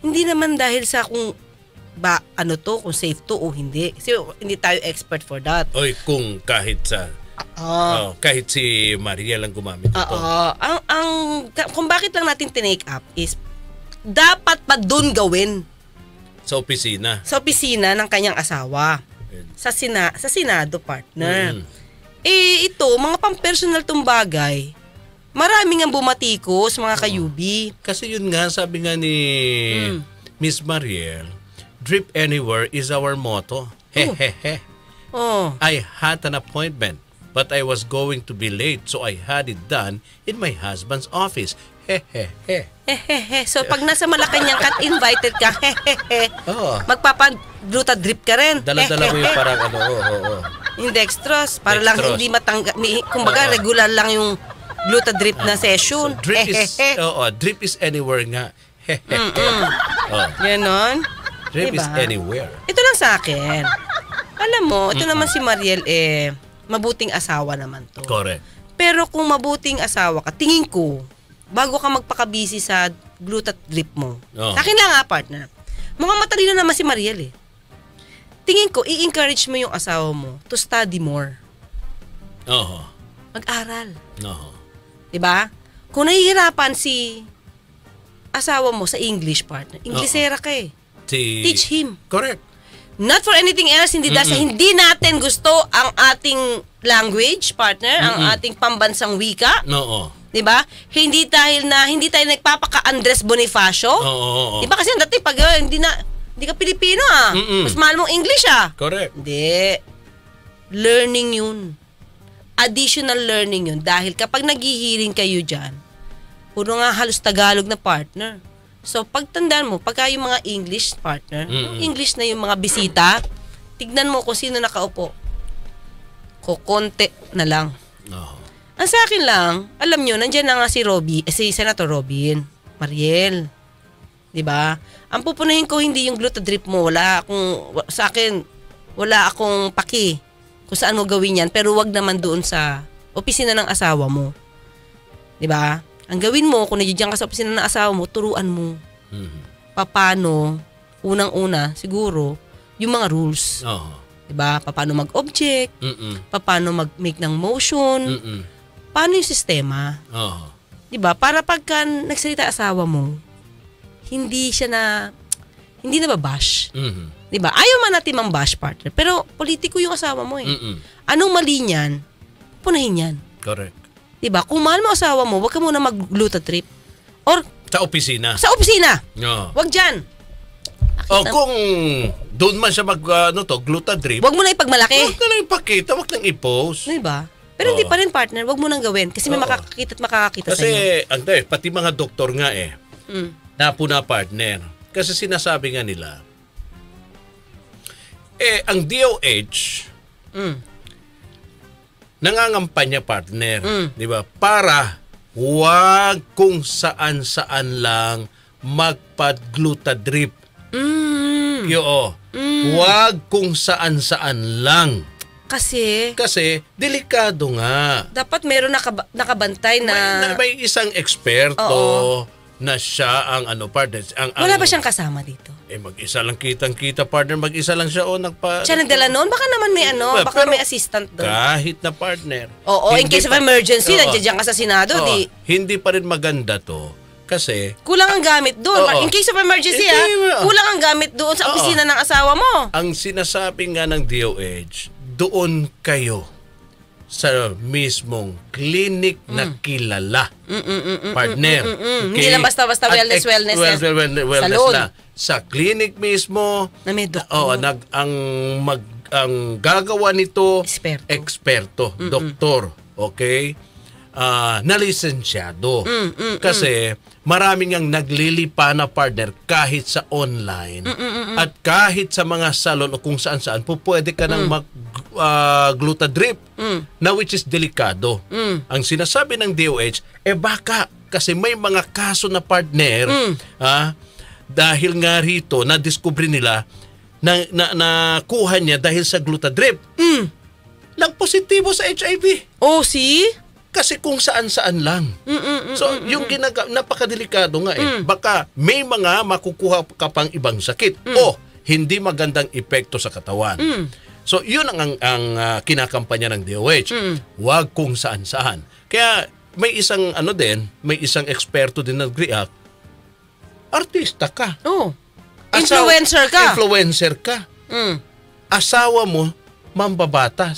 Hindi naman dahil sa kung kung safe to o hindi. Kasi hindi tayo expert for that. Oy, kung kahit sa kahit si Mariel ang gumamit ito. Kung bakit lang natin tinake up is dapat pa doon gawin. Sa opisina. Sa opisina ng kanyang asawa. Sa Senado, partner. Ito, mga pang-personal tong bagay, maraming ang bumatikos, mga kayubi. Kasi yun nga, sabi nga ni Miss Mariel, drip anywhere is our motto. Hehehe. I had an appointment, but I was going to be late, so I had it done in my husband's office. Hehehe. So, pag nasa Malacanang ka at invited ka, magpapa-gluta drip ka rin. Dala-dala mo yung parang Yung dextrose, para lang hindi kumbaga regular lang yung gluta drip na session. So, drip is anywhere nga. Ganon. Drip is anywhere. Ito lang sa akin. Alam mo, ito naman si Mariel, mabuting asawa naman to. Correct. Pero kung mabuting asawa ka, tingin ko, bago ka magpakabisi sa gluta drip mo. Sa akin lang partner. Mukhang matalino naman si Mariel Tingin ko, i-encourage mo yung asawa mo to study more. Mag-aral. Diba? Kung nahihirapan si asawa mo sa English, partner, Inglesera ka Teach him. Correct. Not for anything else, hindi dahil sa hindi natin gusto ang ating language, partner, ang ating pambansang wika. Oo. 'Di ba? Hindi dahil na hindi tayo nagpapaka-Andres Bonifacio. Oo. 'Di ba kasi dati pag hindi ka Pilipino mas mahal mong English Correct. Hindi. Learning 'yun. Additional learning 'yun dahil kapag naghihiring kayo diyan, puro nga halos Tagalog na partner. So, pagtandaan mo, pagka yung mga English partner, yung English na yung mga bisita, tignan mo kung sino nakaupo. Kukonte na lang. Ang sa akin lang, alam nyo, nandiyan na nga si Senator Robin Mariel. Diba? Ang pupunahin ko hindi yung glutadrip mo. Sa akin, wala akong paki kung saan mo gawin yan. Pero wag naman doon sa opisina ng asawa mo. Diba? Ang gawin mo, kung nandiyan ka sa opisina ng asawa mo, turuan mo. Paano, unang-una, siguro, yung mga rules. Diba? Paano mag-object, paano mag-make ng motion, paano yung sistema. Diba? Para pagka nagsalita asawa mo, hindi na babash. Diba? Ayaw man natin mang-bash, partner. Pero politiko yung asawa mo Anong mali niyan? Punahin yan. Correct. Diba? Kung mahal mo asawa mo, wag ka muna mag-glutatrip. Or sa opisina. Sa opisina. Wag dyan. Kung doon man siya glutadrip. Wag mo na ipagmalaki. Wag na ipakita, wag nang i-post. Diba? Pero hindi pa rin, partner, wag mo nang gawin kasi may makakakita sa inyo. Kasi pati mga doktor nga na partner. Kasi sinasabi nga nila ang DOH nangangampanya, partner, di ba? Para wag kung saan-saan lang magpag-glutadrip. Wag kung saan-saan lang. Kasi delikado nga. Dapat meron nakabantay na may isang eksperto na siya ang partner. Wala ba siyang kasama dito? Mag-isa lang kitang-kita, partner. Mag-isa lang siya siya nagdala noon? Baka naman may baka may assistant doon. Kahit na partner. In case of emergency, nandiyan ka sa Senado, hindi pa rin maganda to. Kasi kulang ang gamit doon. In case of emergency, kulang ang gamit doon sa opisina ng asawa mo. Ang sinasabi nga ng DOH, doon kayo sa mismong clinic na kilala. Partner. Hindi lang basta-basta wellness salon. Sa clinic mismo na may doktor. Ang gagawa nito eksperto, doktor, okay? Na lisensyado. Kasi maraming ang naglilipa na, partner, kahit sa online at kahit sa mga salon o kung saan-saan pwede ka nang mag-glutadrip na which is delikado. Ang sinasabi ng DOH, baka kasi may mga kaso na, partner, dahil nga rito na-discover nila na kuha niya dahil sa glutadrip. Nagpositibo sa HIV. See? Kasi kung saan-saan lang. So, yung napakadelikado nga Baka may mga makukuha ka pang ibang sakit o hindi magandang epekto sa katawan. So, yun ang kinakampanya ng DOH. Huwag kung saan-saan. Kaya may isang may isang eksperto din nag-react. Artista ka. Influencer ka. Asawa mo, mambabatas.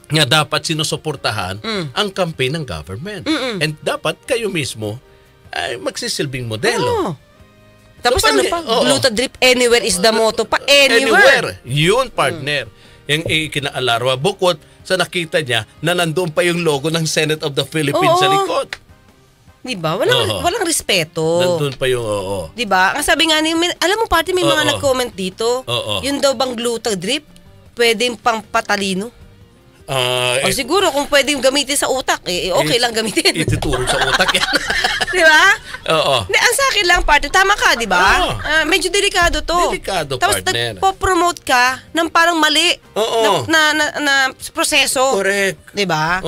Nga dapat sinusuportahan ang campaign ng government. And dapat kayo mismo ay magsisilbing modelo. Tapos glutadrip anywhere is the motto pa. Anywhere. Yun, partner. Yung ikinaalarwa. Bukod sa nakita niya na nandoon pa yung logo ng Senate of the Philippines sa likod. Diba? Walang respeto. Nandun pa yung Diba? Ang sabi nga niyo, alam mo, party may mga nag-comment dito. Yun daw bang glutadrip pwedeng pang patalino? Siguro kung pwedeng gamitin sa utak, okay lang gamitin. Ituturo sa utak yan. Diba? Ang sa akin lang, partner, tama ka, diba? Medyo delikado to. Delikado, tapos partner. Tapos nagpo-promote ka ng parang mali na proseso. Correct. Diba?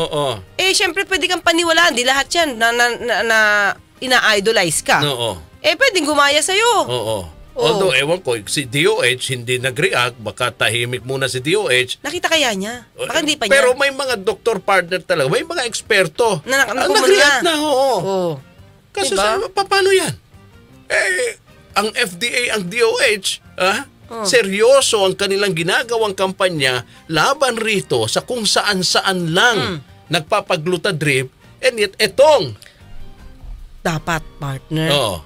Syempre pwede kang paniwalaan. Di lahat yan na ina-idolize ka. Pwedeng gumaya sa'yo. Although, ewan ko, si DOH hindi nag-react, baka tahimik muna si DOH. Nakita kaya niya? Baka hindi pa niya. Pero may mga doktor partner talaga, may mga eksperto na nag-react na. Kasi paano yan? Ang FDA, ang DOH, Seryoso ang kanilang ginagawang kampanya laban rito sa kung saan-saan lang nagpapaglutadrip, and yet etong Dapat, partner. Oo.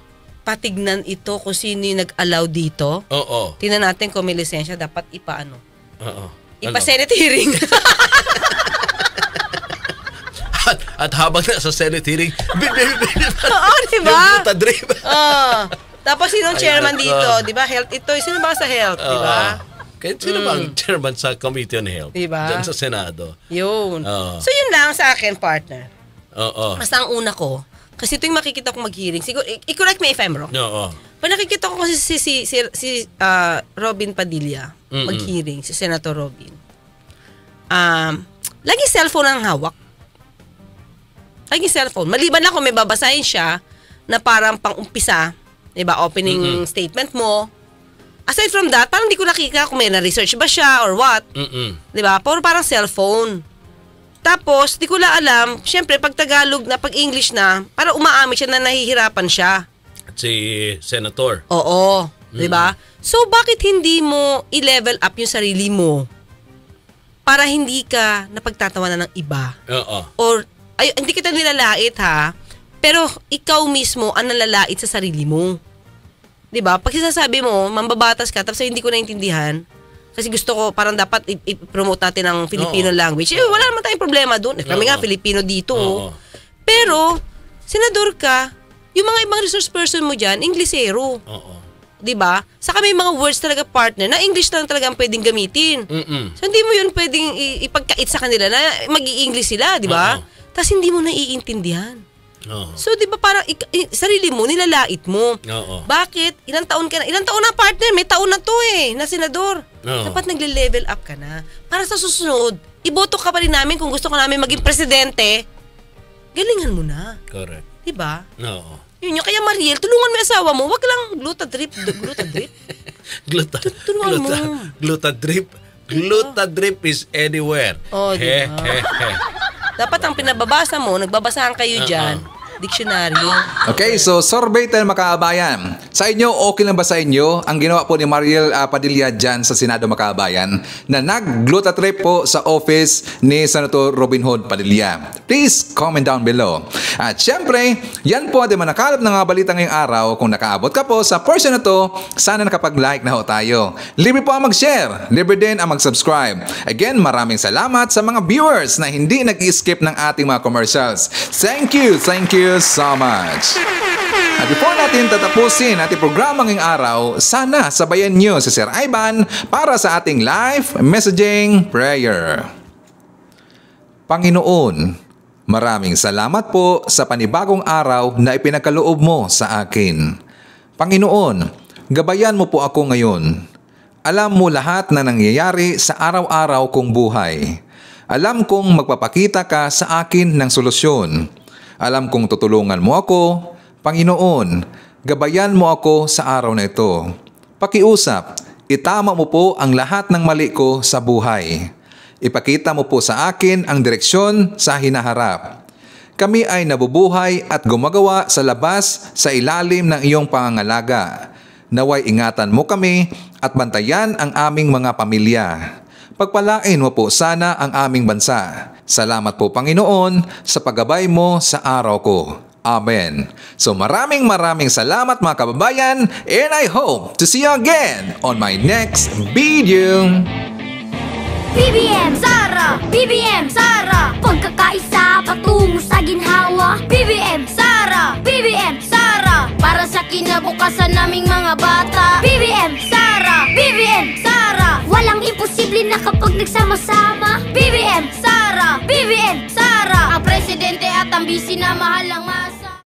Patignan ito kung sino yung nag-allow dito. Oo. Tingnan natin kung may lisensya, dapat ipaano. Oo. Ipa-Senate hearing. At habang nasa Senate hearing, Oo, diba? Glutadrip. Tapos sinong chairman nako. dito, di ba? Health ito. Sino ba sa health, di ba? Kaya sino ba ang chairman sa Committee on Health? Diba? Diyan sa Senado. Yun. Oo. So yun lang sa akin, partner. Oo. Basta ang una ko, kasi ito yung makikita ko mag-hearing. Siguro, i-correct me if I'm wrong. Oo. Pag nakikita ko kasi si Robin Padilla mag-hearing, si Senator Robin, lagi cellphone ang hawak. Lagi cellphone. Maliban lang kung may babasahin siya na parang pang-umpisa, diba, opening statement mo. Aside from that, parang di ko nakikita kung may na-research ba siya or what. Diba? Parang cellphone. Tapos, di ko lang alam, syempre, pag Tagalog na, pag English na, parang umaamin siya na nahihirapan siya. Si Senator. Oo. Diba? So, bakit hindi mo i-level up yung sarili mo para hindi ka napagtatawanan ng iba? Oo. Or, hindi kita nilalait ha, pero ikaw mismo ang nalalait sa sarili mo. Diba? Pag sinasabi mo, mambabatas ka, tapos hindi ko naintindihan, kasi gusto ko, parang dapat i-promote natin ang Filipino language. Wala naman tayong problema doon. Kami nga, Filipino dito. Pero, senador ka, yung mga ibang resource person mo dyan, Inglesero. Diba? Saka may mga words talaga, partner, na English lang talaga ang pwedeng gamitin. So, hindi mo yun pwedeng ipagkait sa kanila na mag-i-English sila, diba? Tapos hindi mo naiintindihan. So, di ba parang sarili mo, nilalait mo. Bakit? Ilang taon ka na? Ilang taon na, partner? May taon na to na senador. Dapat nagle-level up ka na. Para sa susunod, iboto ka pa rin namin kung gusto ka namin maging presidente. Galingan mo na. Correct. Di ba? Oo. Yun yung kaya Mariel, tulungan mo yung asawa mo. Wag lang glutadrip. Tulungan mo. Glutadrip is anywhere. Diba? Dapat ang pinababasa mo, nagbabasahan kayo dyan, diksyonaryo. Okay, so survey tayo makaabayan. Sa inyo, okay lang ba sa inyo ang ginawa po ni Mariel Padilla dyan sa Senado Makaabayan na nag-glutatrip po sa office ni Senator Robin Hood Padilla? Please comment down below. At syempre, yan po ating manakalap ng mga balita ngayong araw. Kung nakaabot ka po sa portion na to, sana nakapag-like na ho tayo. Libre po ang mag-share. Libre din ang mag-subscribe. Again, maraming salamat sa mga viewers na hindi nag-skip ng ating mga commercials. Thank you so much. At before natin tatapusin ating programa ngayong araw, sana sabayan nyo si Sir Ivan para sa ating live messaging prayer. Panginoon, maraming salamat po sa panibagong araw na ipinagkaloob mo sa akin. Panginoon, gabayan mo po ako ngayon. Alam mo lahat na nangyayari sa araw-araw kong buhay. Alam kong magpapakita ka sa akin ng solusyon. Alam kong tutulungan mo ako. Panginoon, gabayan mo ako sa araw na ito. Pakiusap, itama mo po ang lahat ng mali ko sa buhay. Ipakita mo po sa akin ang direksyon sa hinaharap. Kami ay nabubuhay at gumagawa sa labas sa ilalim ng iyong pangangalaga. Naway ingatan mo kami at bantayan ang aming mga pamilya. Pagpalain mo po sana ang aming bansa. Salamat po Panginoon sa paggabay mo sa araw ko. Amen. So maraming salamat mga kababayan, and I hope to see you again on my next video. BBM Sara, BBM Sara, pagkakaisa patungo sa ginhawa. BBM Sara, BBM Sara, para sa kinabukasan naming mga bata. BBM Sara, BBM Sara, walang imposible na kapag nagsama-sama. BBM